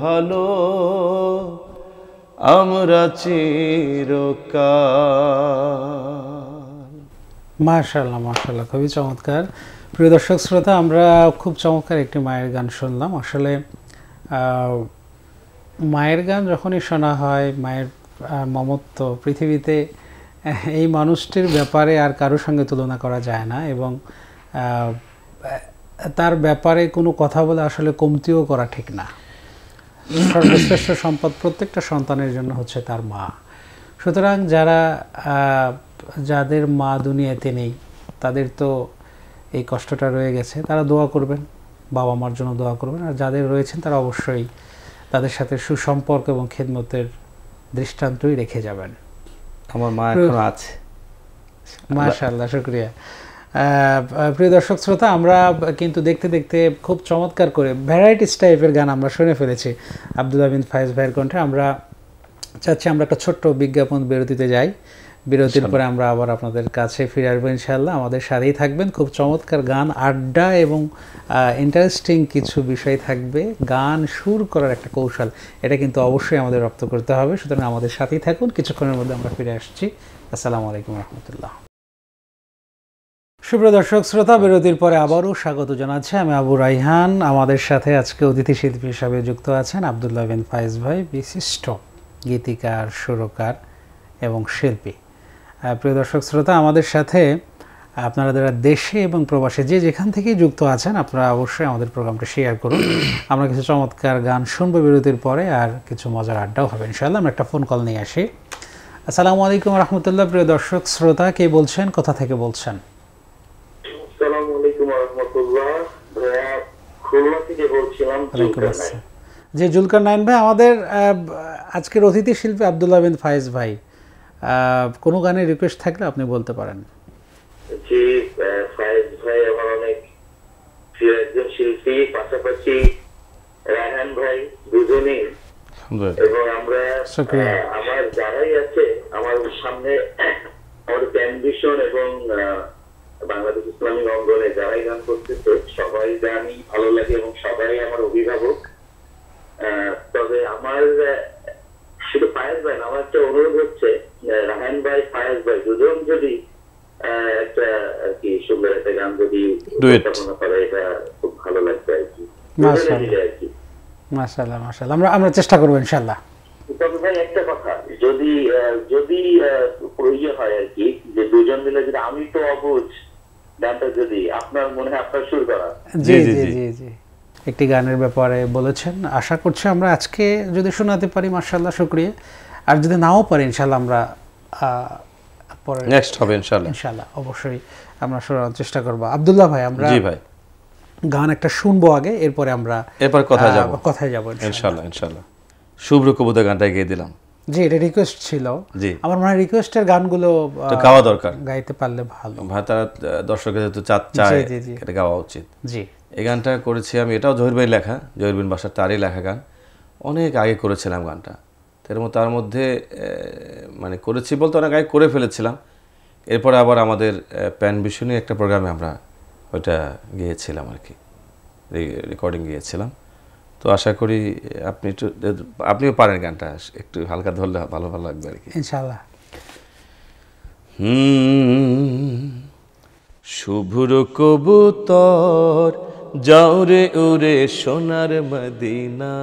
ভালো আমরা চিরকাল। মাশাআল্লাহ মাশাআল্লাহ, খুবই চমৎকার। প্রিয় দর্শক শ্রোতা, আমরা খুব চমৎকার একটি মায়ের গান শুনলাম। আসলে মায়ের গান যখনই শোনা হয়, মায়ের মমত্ব পৃথিবীতে এই মানুষটির ব্যাপারে আর কারোর সঙ্গে তুলনা করা যায় না, এবং তার ব্যাপারে কোনো কথা বলে আসলে কমতিও করা ঠিক না। সর্বশ্রেষ্ঠ সম্পদ প্রত্যেকটা সন্তানের জন্য হচ্ছে তার মা। সুতরাং যাদের মা দুনিয়াতে নেই তাদের তো এই কষ্টটা রয়ে গেছে, তারা দোয়া করবেন, বাবা মার জন্য দোয়া করবেন। আর যাদের রয়েছেন তারা অবশ্যই তাদের সাথে সুসম্পর্ক এবং খেদমতের দৃষ্টান্তই রেখে যাবেন। আমার মা এখনো আছে। মাশাআল্লাহ, শুকরিয়া। প্রিয় দর্শক শ্রোতা, আমরা কিন্তু দেখতে দেখতে খুব চমৎকার করে ভ্যারাইটিস টাইপের গান আমরা শুনে ফেলেছি আব্দুল্লাহ বিন ফায়েজ ভাইয়ের কণ্ঠে। আমরা চাচ্ছি আমরা একটা ছোট্ট বিজ্ঞাপন বিরতিতে যাই। বিরতির পরে আমরা আবার আপনাদের কাছে ফিরে আসবো ইনশাআল্লাহ। আমাদের সাথেই থাকবেন, খুব চমৎকার গান, আড্ডা এবং ইন্টারেস্টিং কিছু বিষয় থাকবে। গান সুর করার একটা কৌশল, এটা কিন্তু অবশ্যই আমাদের রপ্ত করতে হবে। সুতরাং আমাদের সাথেই থাকুন, কিছুক্ষণের মধ্যে আমরা ফিরে আসছি। আসসালামু আলাইকুম রহমতুল্লাহ। সুপ্রিয় দর্শক শ্রোতা, বিরতির পরে আবারও স্বাগত জানাচ্ছি আমি আবু রাইহান। আমাদের সাথে আজকে অতিথি শিল্পী হিসাবে যুক্ত আছেন আব্দুল্লাহ বিন ফায়েজ ভাই, বিশিষ্ট গীতিকার, সুরকার এবং শিল্পী। প্রিয় দর্শক শ্রোতা, আমাদের সাথে আপনারা যারা দেশে এবং প্রবাসে যে যেখান থেকেই যুক্ত আছেন, আপনারা অবশ্যই আমাদের প্রোগ্রামটা শেয়ার করুন। আমরা কিছু চমৎকার গান শুনবো বিরতির পরে, আর কিছু মজার আড্ডাও হবে ইনশাআল্লাহ। আমরা একটা ফোন কল নিয়ে আসি। আসসালামু আলাইকুম রহমতুল্লাহ। প্রিয় দর্শক শ্রোতা, কে বলছেন, কোথা থেকে বলছেন? আসসালামু আলাইকুম রাহমাতুল্লাহ। খুলনা থেকে বলছিলাম। জি, জুলকার নাইন ভাই, আমাদের আজকের অতিথি শিল্পী আব্দুল্লাহ বিন ফায়েজ ভাই, কোনো গানের রিকোয়েস্ট থাকলে আপনি বলতে পারেন। জি, ফায়েজ ভাই আমার অনেক প্রিয় একজন শিল্পী, পাশাপাশি রায়হান ভাই, দুজনেই। এবং আমরা আমার যারাই আছে আমার সামনে, আমার টেলিভিশন এবং বাংলাদেশ ইসলামিক অঙ্গনে যারাই গান করতেছে সবাই গানই ভালো লাগে এবং সবাই আমার অভিভাবক। তবে আমার শুধু ফায়েজ ভাই, আমার একটা অনুরোধ হচ্ছে, রায়হান ভাই, ফায়েজ ভাই দুজন যদি একটা আর কি সুন্দর একটা গান যদি উপস্থাপনা করে, এটা খুব ভালো লাগবে আর কি। মাশাআল্লাহ মাশাআল্লাহ, আমরা চেষ্টা করবো ইনশাআল্লাহ। তবে ভাই একটা কথা, যদি ইয়ে হয় আর কি, যে দুজন মিলে যদি আমি তো অবুঝ গানটা যদি আপনার মনে হয় আপনার সুর করা। জি জি জি জি, একটি গানের ব্যাপারে বলেছেন, আশা করছি আমরা আজকে যদি শোনাতে পারি মাশাআল্লাহ শুকরিয়া, আর যদি নাও পারি ইনশাআল্লাহ আমরা পরে নেক্সট হবে ইনশাআল্লাহ। ইনশাআল্লাহ অবশ্যই আমরা শোনার চেষ্টা করব। আব্দুল্লাহ ভাই, আমরা জি ভাই গান একটা শুনবো আগে, এরপরে আমরা কথায় যাব ইনশাআল্লাহ। ইনশাআল্লাহ শুভ্র কবুতর গানটা গেয়ে দিলাম। জি, এটা রিকোয়েস্ট ছিল। জি, আমার মনে হয় রিকোয়েস্টের গানগুলো গাওয়া দরকার, গাইতে পারলে ভালো। ভাই তারা দর্শকের যেহেতু চায় এটা গাওয়া উচিত। জি, এই গানটা করেছি আমি, এটাও জহির ভাই লেখা, জহির বিন বাসার তারই লেখা গান। অনেক আগে করেছিলাম গানটা, তার মধ্যে মানে করেছি বলতে অনেক আগে করে ফেলেছিলাম। এরপরে আবার আমাদের প্যান ভিশনে একটা প্রোগ্রামে আমরা ওইটা গিয়েছিলাম আর কি, রেকর্ডিং গিয়েছিলাম। তো আশা করি আপনিও পারেন গানটা, একটু হালকা ধরলে ভালো লাগবে আর কি ইনশাআল্লাহ। শুভ্র কবুতর যাও রে উড়ে সোনার মদিনা,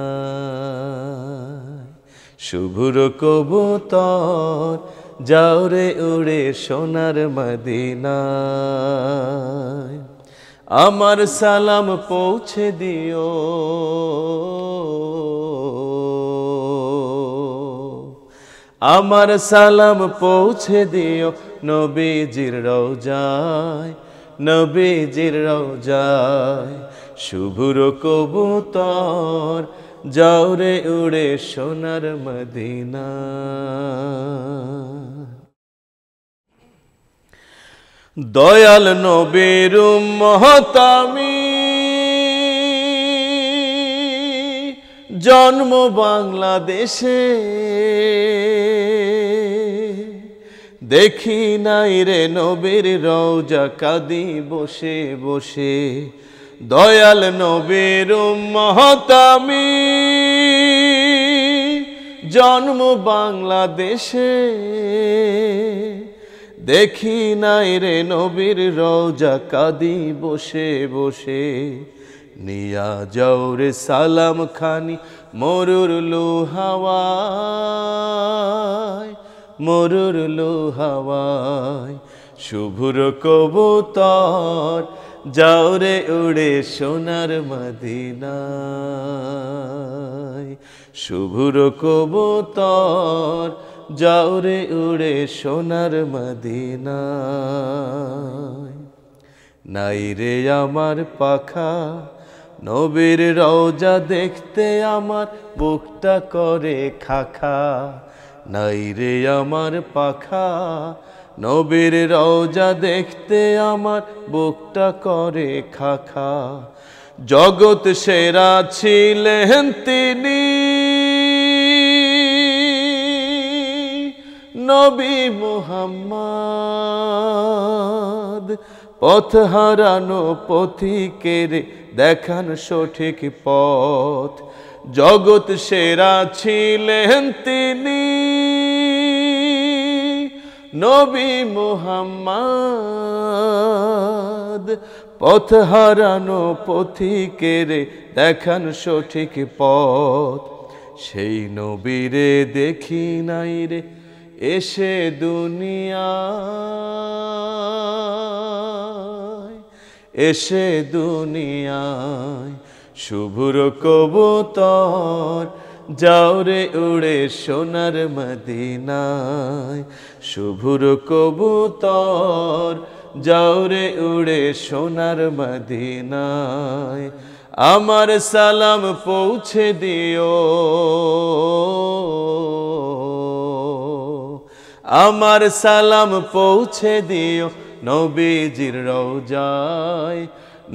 শুভ্র কবুতর যাও রে উড়ে সোনার মদিনা, আমার সালাম পৌঁছে দিও, আমার সালাম পৌঁছে দিও নবীজির রওজায়, নবীজির রওজায়। শুভ্র কবুতর যাও রে উড়ে সোনার মদিনা। দয়াল নবীর উম্মত আমি, জন্ম বাংলাদেশে, দেখি নাই রে নবীর রওজা কাঁদি বসে বসে। দয়াল নবীর উম্মত আমি, জন্ম বাংলাদেশে, দেখি নাই রে নবীর রওজা কাঁদি বসে বসে। নিয়া যাও রে সালাম খানি মরুর লোহাওয়ায়, মরুর লোহাওয়ায়। শুভ্র কবুতর যাও রে উড়ে সোনার মদিনায়, শুভ্র কবুতর যাও রে উড়ে সোনার মদিনায়। নাই রে আমার পাখা নবীর রওজা দেখতে, আমার বুকটা করে খাখা। নাই রে আমার পাখা নবীর রওজা দেখতে, আমার বুকটা করে খাখা। জগৎ সেরা ছিলেন তিনি, নবী মুহাম্মদ পথ হারানো পথিকের দেখান সঠিক পথ জগৎ সেরা ছিলেন তিনি নবী মুহাম্মদ পথ হারানো পথিকের দেখান সঠিক পথ সেই নবীরে দেখি নাই রে এসে দুনিয়ায় শুভ্র কবুতর যাও রে উড়ে সোনার মদিনায় শুভ্র কবুতর যাও রে উড়ে সোনার মদিনায় আমার সালাম পৌঁছে দিও আমার সালাম পৌঁছে দিও নবীজির রওজায়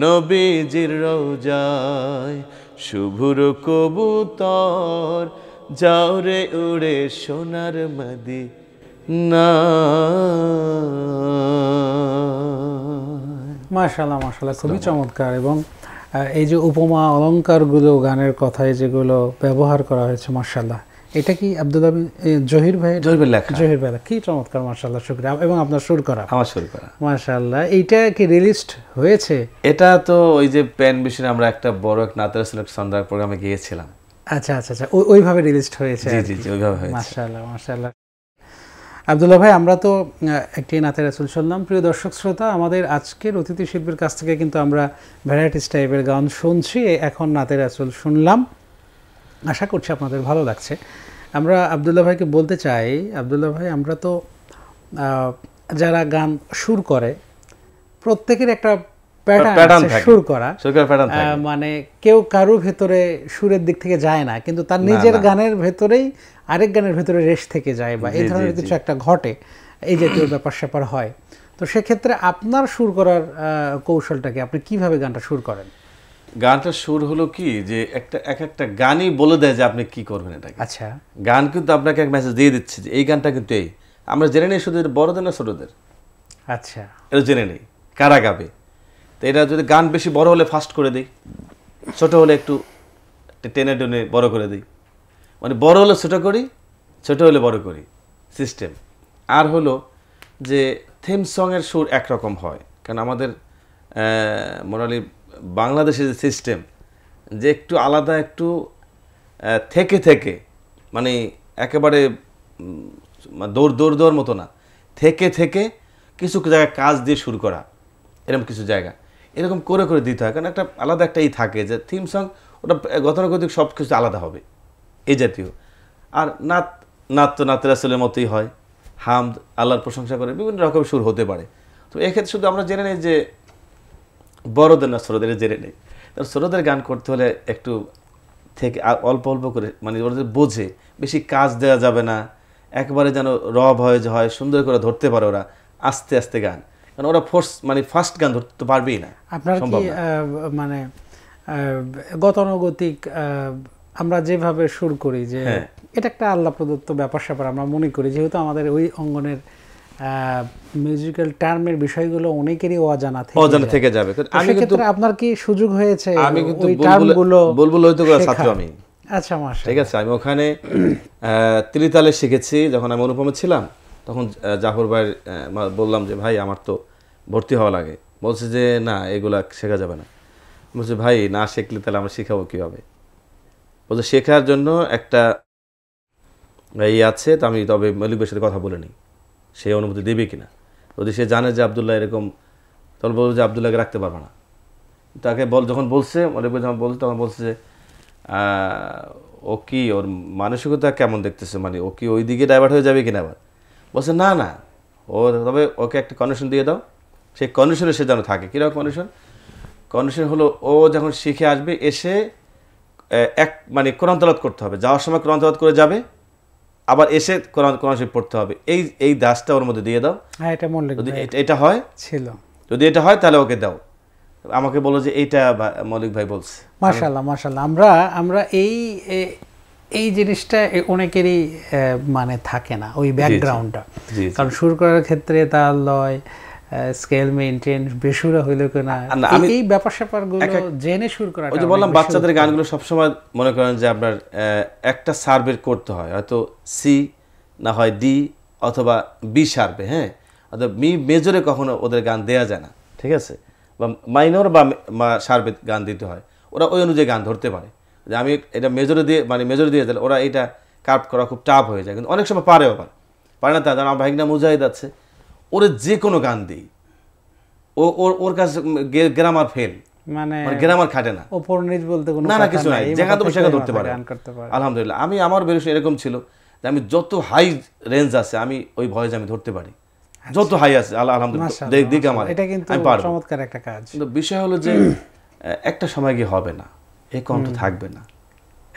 নবীজির রওজায় শুভ্র কবুতর যাও রে উড়ে সোনার মদিনায়। মাশাআল্লাহ মাশাআল্লাহ, খুবই চমৎকার। এবং এই যে উপমা অলংকারগুলো গানের কথায় যেগুলো ব্যবহার করা হয়েছে মাশাআল্লাহ, এটা কি আব্দুল্লাহ জহির ভাই লেখা? জহির ভাই কি চমৎকার, মাশাআল্লাহ, শুকরিয়া। এবং আপনার সুর করা? আমার সুর করা, মাশাআল্লাহ। এইটা কি রিলিজড হয়েছে? এটা তো ওই যে প্যান বিষয়ে আমরা একটা বড় এক নাতের সন্ধ্যা প্রোগ্রামে গিয়েছিলাম। আচ্ছা আচ্ছা আচ্ছা, ওইভাবে রিলিজড হয়েছে? জি জি জি, ওইভাবে হয়েছে। মাশাআল্লাহ মাশাআল্লাহ। আব্দুল্লাহ ভাই, আমরা তো একটি নাতের রাসূল শুনলাম। প্রিয় দর্শক শ্রোতা, আমাদের আজকের অতিথি শিল্পীর কাছ থেকে কিন্তু আমরা ভ্যারাইটিস টাইপের গান শুনছি, এখন নাতের রাসূল শুনলাম। আশা করছি আপনাদের ভালো লাগছে। আমরা আব্দুল্লাহ ভাইকে বলতে চাই, আব্দুল্লাহ ভাই, আমরা তো যারা গান সুর করে প্রত্যেকের একটা প্যাটার্ন সুর করা, মানে কেউ কারো ভেতরে সুরের দিক থেকে যায় না, কিন্তু তার নিজের গানের ভেতরেই আরেক গানের ভেতরে রেশ থেকে যায় বা এই ধরনের কিছু একটা ঘটে, এই জাতীয় ব্যাপার স্যাপার হয়। তো সেক্ষেত্রে আপনার সুর করার কৌশলটাকে, আপনি কিভাবে গানটা সুর করেন? গানটা সুর হলো কি যে একটা গানই বলে দেয় যে আপনি কি করবেন এটাকে। আচ্ছা, গান কিন্তু আপনাকে এক মেসেজ দিয়ে দিচ্ছে যে এই গানটা কিন্তু এই, আমরা জেনে নেই শুধু বড়দের না ছোটদের। আচ্ছা, এটা জেনে নেই কারা গাবে। তো এটা যদি গান বেশি বড় হলে ফাস্ট করে দিই, ছোট হলে একটু টেনে টেনে বড় করে দিই, মানে বড় হলে ছোট করি, ছোট হলে বড় করি সিস্টেম। আর হলো যে থিম সঙের সুর একরকম হয়, কারণ আমাদের মোরালি বাংলাদেশের যে সিস্টেম যে একটু আলাদা, একটু থেকে থেকে, মানে একেবারে দৌড় মতো না, থেকে থেকে কিছু জায়গায় কাজ দিয়ে শুরু করা, এরকম কিছু জায়গা এরকম করে করে দিতে হয়। কারণ একটা আলাদা একটাই থাকে যে থিম সং, ওটা গতানুগতিক সব কিছু আলাদা হবে এই জাতীয়। আর নাত তো নাতের রাসূলের মতোই হয়, হামদ আল্লাহর প্রশংসা করে, বিভিন্ন রকমের সুর হতে পারে। তো এক্ষেত্রে শুধু আমরা জেনে নেই যে বড়দের না ছোটদের জেনে নেই। তার ছোটদের গান করতে হলে একটু থেকে অল্প অল্প করে, মানে ওদের বোঝে, বেশি কাজ দেওয়া যাবে না, একবারে যেন রব হয় সুন্দর করে ধরতে পারে ওরা, আস্তে আস্তে গান, কারণ ওরা মানে ফার্স্ট গান ধরতে পারবেই না। আপনার কি মানে গতানুগতিক আমরা যেভাবে সুর করি যে এটা একটা আল্লাহ প্রদত্ত ব্যাপার স্যাপার আমরা মনে করি, যেহেতু আমাদের ওই অঙ্গনের মিউজিক্যাল টার্মের বিষয়গুলো অনেকেরই অজানা থেকে যাবে। আমি কিন্তু, আপনার কি সুযোগ হয়েছে আমি কিন্তু ওই টার্মগুলো বলবো হয়তো ছাত্র আমি? আচ্ছা, মাশাআল্লাহ, ঠিক আছে। আমি ওখানে ত্রিতালে শিখেছি। যখন আমি অনুপমে ছিলাম তখন জাফর ভাই বললাম যে ভাই আমার তো ভর্তি হওয়া লাগে। বলছে যে না, এগুলা শেখা যাবে না। বলছে ভাই না শিখলে তাহলে আমরা শেখাবো কীভাবে? বলছে শেখার জন্য একটা এই আছে, তো আমি তবে মলিক ভাইয়ের সাথে কথা বলে নিই সে অনুমতি দেবে কিনা। যদি সে জানে যে আবদুল্লাহ এরকম, তখন বলবো যে আবদুল্লাহকে রাখতে পারবে না। তাকে যখন বলছে মলিক ভাই যখন বলছে, তখন বলছে যে ও কি, ওর মানসিকতা কেমন দেখতেছে, মানে ও কি ওই দিকে ডাইভার্ট হয়ে যাবে কিনা আবার? বলছে না না, তবে ওকে একটা কন্ডিশন দিয়ে দাও, সেই কন্ডিশনে সে যেন থাকে। কীরকম কন্ডিশন হলো, ও যখন শিখে আসবে এসে মানে কোরআন তেলাওয়াত করতে হবে, যাওয়ার সময় কোরআন তেলাওয়াত করে যাবে, আবার এসে কোরআন শরীফ পড়তে হবে। এই দাসটা ওর মধ্যে দিয়ে দাও। যদি এটা হয় যদি এটা হয় তাহলে ওকে দাও। আমাকে বলো যে এইটা মলিক ভাই বলছে। মাশাআল্লাহ মাশাআল্লাহ। আমরা এই জিনিসটা অনেকেরই মানে থাকে না ওই ব্যাকগ্রাউন্ডটা, কারণ সুর করার ক্ষেত্রে তাল লয় স্কেল মেইনটেইন বেসুরা হইলো কিনা এই ব্যাপার স্যাপারগুলো জেনে সুর করা। ওই যে বললাম বাচ্চাদের গানগুলো সবসময় মনে করেন যে আপনার একটা সার্ভে করতে হয়, হয়তো সি না হয় ডি অথবা বি সার্ভে, হ্যাঁ, অথবা মি মেজরে কখনো ওদের গান দেয়া যায় না, ঠিক আছে, বা মাইনর বা সার্ভে গান দিতে হয়, ওরা ওই অনুযায়ী গান ধরতে পারে। যে আমি এটা মেজরে দিয়ে মানে মেজরে দিয়ে দিলে ওরা এটা কার্ভ করা খুব টাফ হয়ে যায়, কিন্তু অনেক সময় পারে না তা। আমার ভাইগনা মুজাহিদ আছে, ওরে যে কোনো গান দিই ওর কাছে গ্রামার ফেল, মানে গ্রামার খাটে না, ওপর নিচ বলতে কোনো না কিছু নাই, যেখানে তো সেখানে ধরতে পারে। আলহামদুলিল্লাহ আমার বেরোস এরকম ছিল যে আমি যত হাই রেঞ্জ আছে আমি ওই ভয়েস আমি ধরতে পারি, যত হাই আছে আলহামদুলিল্লাহ দিক আমার, এটা কিন্তু চমৎকার একটা কাজ। কিন্তু বিষয় হলো যে একটা সময় গিয়ে হবে না, এই কণ্ঠ থাকবে না,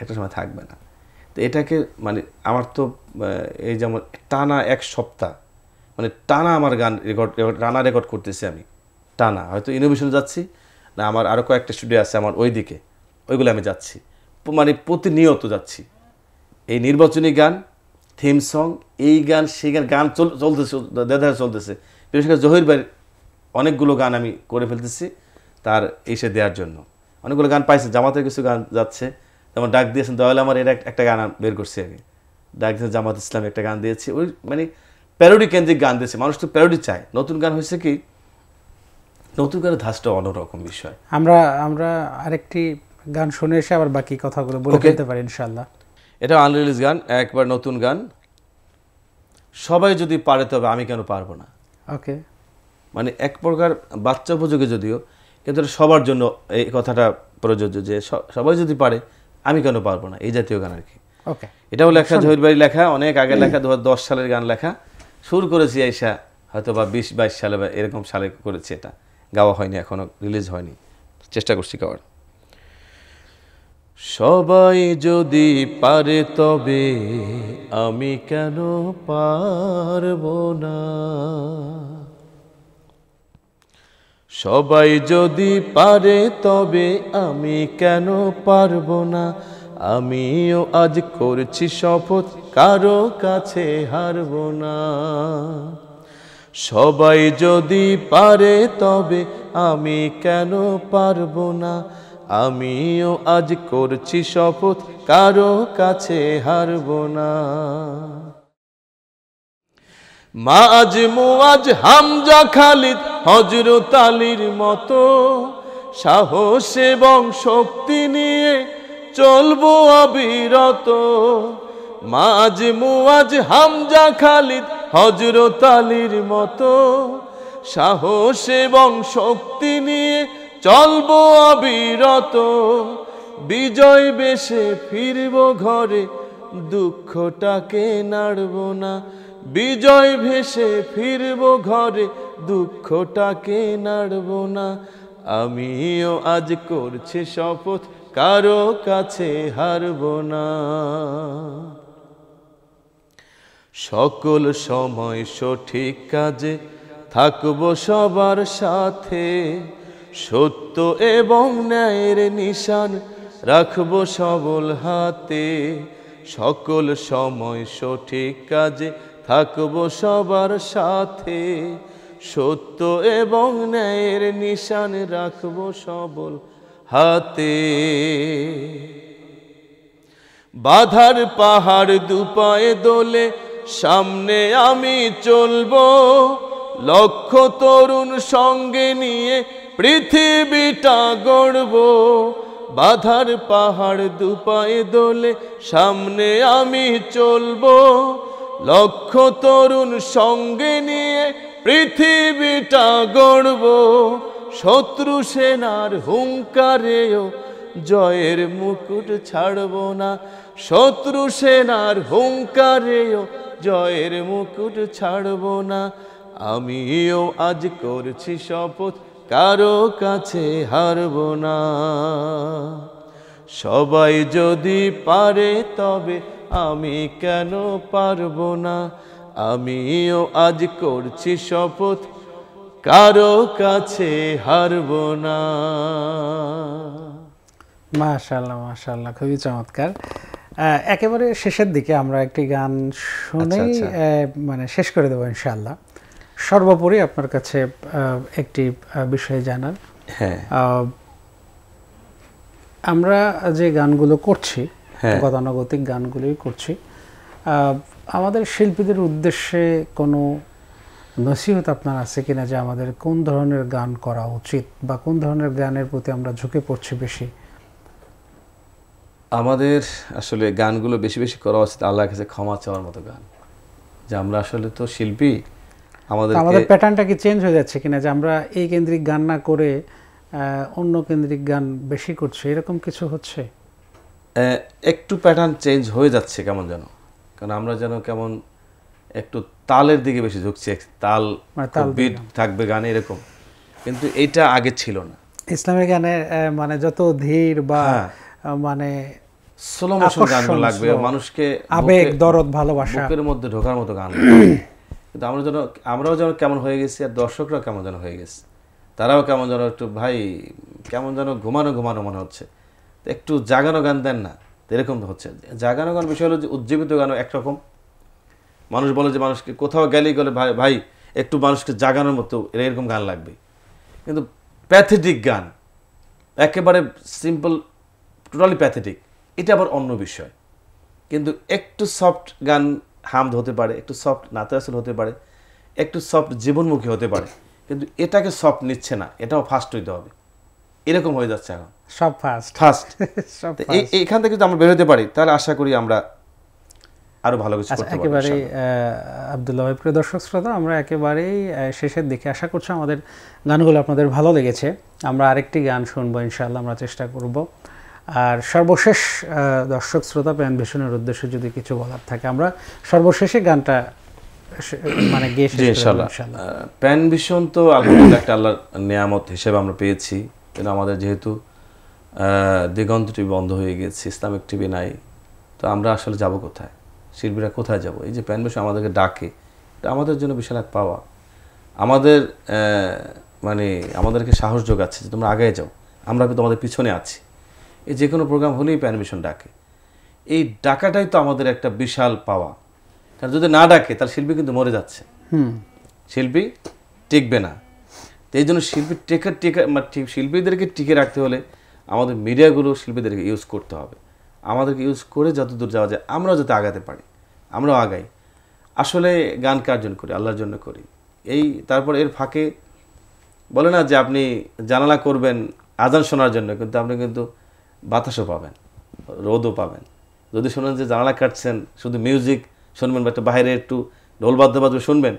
একটা সময় থাকবে না। তো এটাকে মানে আমার তো এই যেমন টানা এক সপ্তাহ মানে টানা আমার গান রেকর্ড করতেছি আমি, টানা হয়তো ইনোভেশন যাচ্ছি না, আমার আরও কয়েকটা স্টুডিও আছে আমার ওই দিকে, ওইগুলো আমি যাচ্ছি, মানে প্রতিনিয়ত যাচ্ছি। এই নির্বাচনী গান, থিম সং, এই গান সেই গান চলতেছে। বিশেষ করে জহির ভাইয়ের অনেকগুলো গান আমি করে ফেলতেছি তার এসে দেওয়ার জন্য। অনেকগুলো গান পাইছে, জামাতের কিছু গান যাচ্ছে, যেমন ডাক দিয়েছেন দয়াল আমার, এর একটা গান বের করছি আগে, ডাক দিয়েছেন জামাত ইসলাম একটা গান দিয়েছি, ওই মানে প্যারোডি কেন্দ্রিক গান দিয়েছে, মানুষ তো প্যারোডি চায়। নতুন গান হয়েছে কি, নতুন গানের ধাঁচটা অন্যরকম বিষয়। আমরা আরেকটি গান শুনে এসে আবার বাকি কথাগুলো বলে ফেলতে পারি ইনশাআল্লাহ। এটা আনরিলিজ গান, একবার নতুন গান, সবাই যদি পারে তবে আমি কেন পারবো না। ওকে, মানে এক প্রকার বাচ্চা উপযোগী যদিও, কিন্তু সবার জন্য এই কথাটা প্রযোজ্য যে সবাই যদি পারে আমি কেন পারবো না, এই জাতীয় গান আর কি। ওকে, এটাও লেখা জহির ভাই লেখা, অনেক আগে লেখা, 2010 সালের গান লেখা, সুর করেছি আইসা হয়তো বা 20-22 সালে বা এরকম সালে করেছি, এটা গাওয়া হয়নি, এখনো রিলিজ হয়নি, চেষ্টা করছি গাওয়ার। সবাই যদি পারে তবে আমি কেন পারবো না, সবাই যদি পারে তবে আমি কেন পারবো না, আমিও আজ করছি শপথ কারো কাছে হারবো না, সবাই যদি পারে তবে আমি কেন পারবো না, আমিও আজ করছি শপথ কারো কাছে হারবো না। মাঝ মুআজ হামজা খালিদ হযরত আলীর মতো সাহস এবং শক্তি নিয়ে চলবো অবিরত, মাঝ মুআজ হামজা খালিদ হযরত আলীর মতো সাহস এবং শক্তি নিয়ে চলবো অবিরত, বিজয় বেশে ফিরবো ঘরে দুঃখটাকে নাড়বো না, বিজয় ভেসে ফিরবো ঘরে দুঃখটাকে নাড়বো না, আমিও আজ করছি শপথ কারো কাছে হারবো না। সকল সময় সঠিক কাজে থাকবো সবার সাথে, সত্য এবং ন্যায়ের নিশান রাখবো সবল হাতে, সকল সময় সঠিক কাজে থাকবো সবার সাথে, সত্য এবং ন্যায়ের নিশান রাখবো সবল হাতে, বাধার পাহাড় দুপায়ে দোলে সামনে আমি চলবো, লক্ষ তরুণ সঙ্গে নিয়ে পৃথিবীটা গড়বো, বাধার পাহাড় দুপায়ে দোলে সামনে আমি চলবো, লক্ষ তরুণ সঙ্গে নিয়ে পৃথিবীটা গড়বো, শত্রু সেনার হুঙ্কারেও জয়ের মুকুট ছাড়বো না, শত্রু সেনার হুঙ্কারেও জয়ের মুকুট ছাড়বো না, আমিও আজ করছি শপথ কারো কাছে হারবো না, সবাই যদি পারে তবে আমি কেন পারবো না, আমিও আজ করছি শপথ কারো কাছে হারবো না। মাশাআল্লাহ মাশাআল্লাহ, খুবই চমৎকার। একেবারে শেষের দিকে আমরা একটি গান শুনেই মানে শেষ করে দেবো ইনশাআল্লাহ। সর্বোপরি আপনার কাছে একটি বিষয় জানার, আমরা যে গানগুলো করছি গতানুগতিক গানগুলোই করছি, আমাদের শিল্পীদের উদ্দেশ্যে কোনো নসিহত আপনার আছে কিনা যে আমাদের কোন ধরনের গান করা উচিত বা কোন ধরনের গানের প্রতি আমরা ঝুঁকে পড়ছি বেশি? আমাদের আসলে গানগুলো বেশি বেশি করা উচিত আল্লাহর কাছে ক্ষমা চাওয়ার মতো গান, যে আমরা আসলে তো শিল্পী, আমাদের প্যাটার্নটা কি চেঞ্জ হয়ে যাচ্ছে কিনা, যে আমরা এই কেন্দ্রিক গান না করে অন্য কেন্দ্রিক গান বেশি করছি, এরকম কিছু হচ্ছে? একটু প্যাটার্ন চেঞ্জ হয়ে যাচ্ছে কেমন যেন, কারণ আমরা যেন কেমন একটু তালের দিকে বেশি ঝুঁকছি, তাল বিট থাকবে গানে এরকম, কিন্তু এটা আগে ছিল না। ইসলামী গানে মানে যত ধীর বা মানে স্লো মোশন গান লাগবে, মানুষকে আবেগ দরদ ভালোবাসা বুকের মধ্যে ঢোকার মতো গান, কিন্তু আমরাও যেন কেমন হয়ে গেছি, আর দর্শকরাও কেমন যেন হয়ে গেছে, তারাও কেমন যেন একটু ভাই কেমন যেন ঘুমানো ঘুমানো মনে হচ্ছে, একটু জাগানো গান দেন না, এরকম হচ্ছে। জাগানো গান বিষয় হলো যে উজ্জীবিত গানও একরকম, মানুষ বলে যে মানুষকে কোথাও গেলেই গেলে ভাই ভাই একটু মানুষকে জাগানোর মতো এরকম গান লাগবে, কিন্তু প্যাথেটিক গান একেবারে সিম্পল টোটালি প্যাথেটিক, এটা আবার অন্য বিষয়। কিন্তু একটু সফট গান হামদ হতে পারে, একটু সফট নাতে-রাসূল হতে পারে, একটু সফট জীবনমুখী হতে পারে, কিন্তু এটাকে সফট নিচ্ছে না, এটাও ফাস্ট হইতে হবে, এরকম হয়ে যাচ্ছে এখন সব ফাস্ট। এইখান থেকে যদি আমরা বের হতে পারি তাহলে আশা করি আমরা আরো ভালো কিছু করতে পারবো। একেবারেই আব্দুল্লাহ ভাই, প্রিয় দর্শক শ্রোতা, আমরা একেবারেই শেষের দিকে, আশা করছি আমাদের গানগুলো আপনাদের ভালো লেগেছে। আমরা আরেকটি গান শুনবো ইনশাআল্লাহ, আমরা চেষ্টা করব। আর সর্বশেষ দর্শক শ্রোতা প্যান ভিশনের উদ্দেশ্যে যদি কিছু বলার থাকে, আমরা সর্বশেষে গানটা মানে গেয়ে শেষ করব ইনশাআল্লাহ। প্যান ভিশন তো আলহামদুলিল্লাহ একটা আল্লাহর নিয়ামত হিসেবে আমরা পেয়েছি, কিন্তু আমাদের যেহেতু দিগন্ত টিভি বন্ধ হয়ে গেছে, ইসলামিক টিভি নাই, তো আমরা আসলে যাব কোথায়, শিল্পীরা কোথায় যাব? এই যে প্যান ভিশন আমাদেরকে ডাকে, এটা আমাদের জন্য বিশাল এক পাওয়া, আমাদের মানে আমাদেরকে সাহস যোগাচ্ছে যে তোমরা আগে যাও, আমরা তোমাদের পিছনে আছি। এই যে কোনো প্রোগ্রাম হলেই প্যান ভিশন ডাকে, এই ডাকাটাই তো আমাদের একটা বিশাল পাওয়া, কারণ যদি না ডাকে তাহলে শিল্পী কিন্তু মরে যাচ্ছে, শিল্পী টিকবে না। এই জন্য শিল্পীদেরকে টিকে রাখতে হলে আমাদের মিডিয়াগুলো শিল্পীদেরকে ইউজ করতে হবে, আমাদেরকে ইউজ করে যতদূর যাওয়া যায় আমরাও যাতে আগাতে পারি, আমরাও আগাই। আসলে গান কার জন্য করি? আল্লাহর জন্য করি। এই তারপর এর ফাঁকে বলে না যে আপনি জানালা করবেন আজান শোনার জন্য, কিন্তু আপনি কিন্তু বাতাসও পাবেন, রোদও পাবেন। যদি শোনেন যে জানালা কাটছেন, শুধু মিউজিক শুনবেন বা একটা বাইরে একটু ঢোল বাদ্য বাজবে শুনবেন,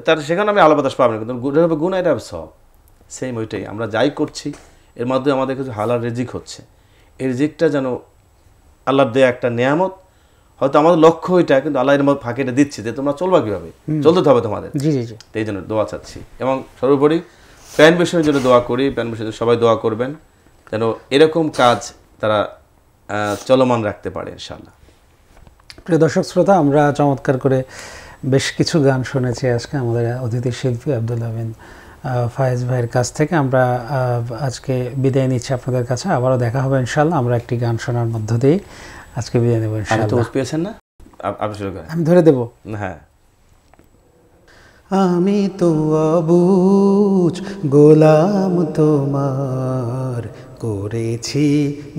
তার সেখানে আমি আলো বাতাস পাবেন, কিন্তু এটা হবে গুণ, এটা হবে সব সেম। ওইটাই আমরা যাই করছি এর মাধ্যমে আমাদের কিছু হালাল রিজিক হচ্ছে, এই রিজিকটা যেন আল্লাহর দেয়া একটা নিয়ামত, হয়তো আমাদের লক্ষ্য ওইটা, কিন্তু আল্লাহ এর মধ্যে ফাঁকে এটা দিচ্ছে যে তোমরা চলবা কীভাবে, চলতে হবে তোমাদের। এই জন্য দোয়া চাচ্ছি, এবং সর্বোপরি প্যান ভিশনের জন্য দোয়া করি, প্যান ভিশনের সবাই দোয়া করবেন যেন এরকম কাজ তারা চলমান রাখতে পারে ইনশাআল্লাহ। প্রিয় দর্শক শ্রোতা, আমরা চমৎকার করে বেশ কিছু গান শুনেছি আজকে আমাদের অতিথি শিল্পী আব্দুল্লাহ বিন ফায়েজ ভাইয়ের কাছ থেকে। আমরা আজকে বিদায় নিচ্ছি আপনাদের কাছে, আবারও দেখা হবে ইনশাআল্লাহ। আমরা একটি গান শোনার মধ্য দিয়ে আজকে বিদায় নেব ইনশাআল্লাহ। পেয়েছেন না? আমি ধরে দেব। হ্যাঁ। আমি তো অবুঝ গোলাম তোমার, করেছি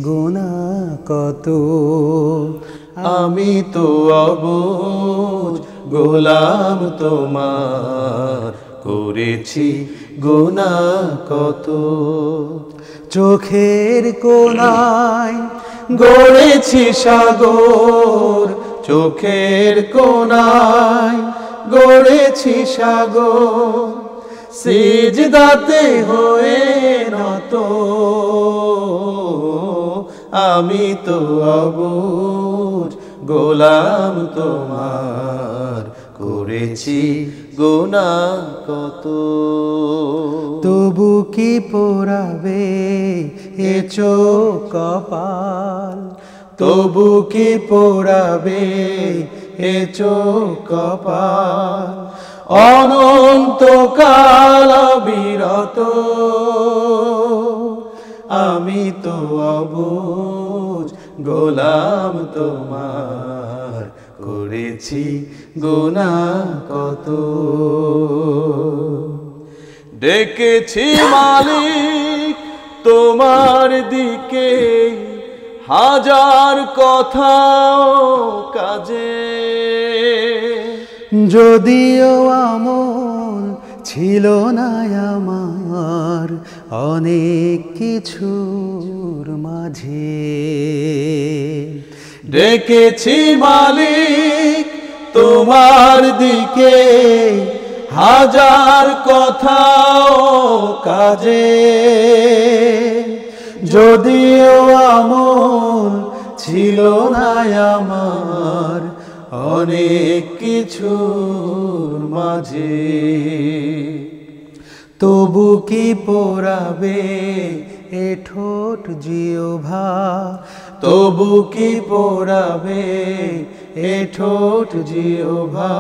গুনাহ কত। আমি তো অবুঝ গোলাম তোমার, করেছি গুনাহ কত। চোখের কোণায় গড়েছি সাগর, চোখের কোণায় গড়েছি সাগর, সিজদাতে হয়ে নত। আমি তো অবুঝ গোলাম তোমার, করেছি গুনাহ কত। তবু কি পোড়াবে এ চোখ কপাল, তবু কি পোড়াবে এ চোখ কপাল, অনন্তকাল বিরত। আমি তো অবুঝ গোলাম তোমার, করেছি গুনাহ কত। ডেকেছি মালিক তোমার দিকে, হাজার কথা কাজে, যদিও আমল ছিল না আমার অনেক কিছুর মাঝে। ডেকেছি মালিক তোমার দিকে, হাজার কথা কাজে, যদিও আমল ছিল না আমার অনেক কিছুর মাঝে। তবু কি পোড়াবে এ ঠোঁট জিহ্বা, তবু কি পোড়াবে এ ঠোঁট জিহ্বা,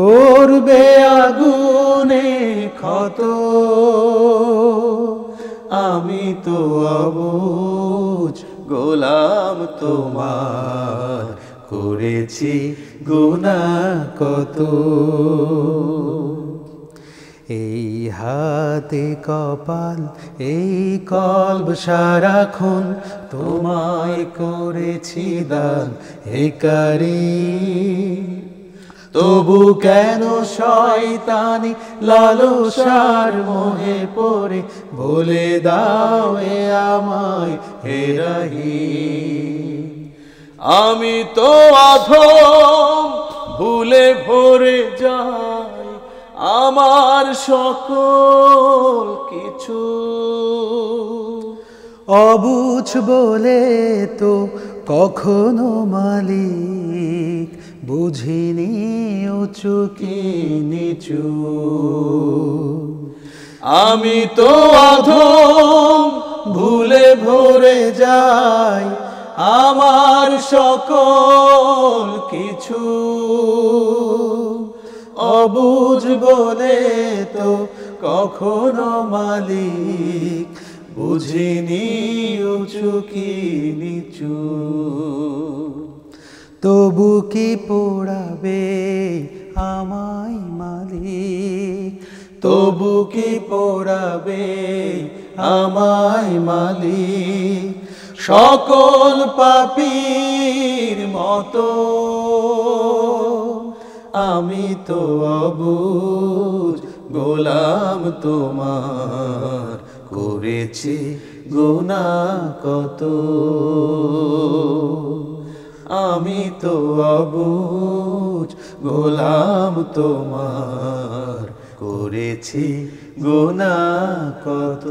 করবে আগুনে ক্ষত। আমি তো অবুঝ গোলাম তোমার, করেছি গুনাহ কত। এই হাতে কপাল, এই কলব সারাক্ষণ তোমায় করেছি দান একারি। তবু কেন শয়তানি লালসার মোহে পড়ে বলে দাও এ আমায় হে রাহিম। আমি তো অধম, ভুলে ভরে যাই আমার সকল কিছু। অবুঝ বলে তো কখনো মালিক বুঝিনি উঁচু কি নিচু। আমি তো অধম, ভুলে ভরে যাই আমার সকল কিছু। অবুঝ বলে তো কখনো মালিক বুঝিনি উঁচু কি নিচু। তবু কি পোড়াবে আমায় মালিক, তবু কি পোড়াবে আমায় মালিক, সকল পাপীর মতো। আমি তো অবুঝ গোলাম তোমার, করেছি গুনাহ কত। আমি তো অবুঝ গোলাম তোমার, করেছি গুনাহ কত।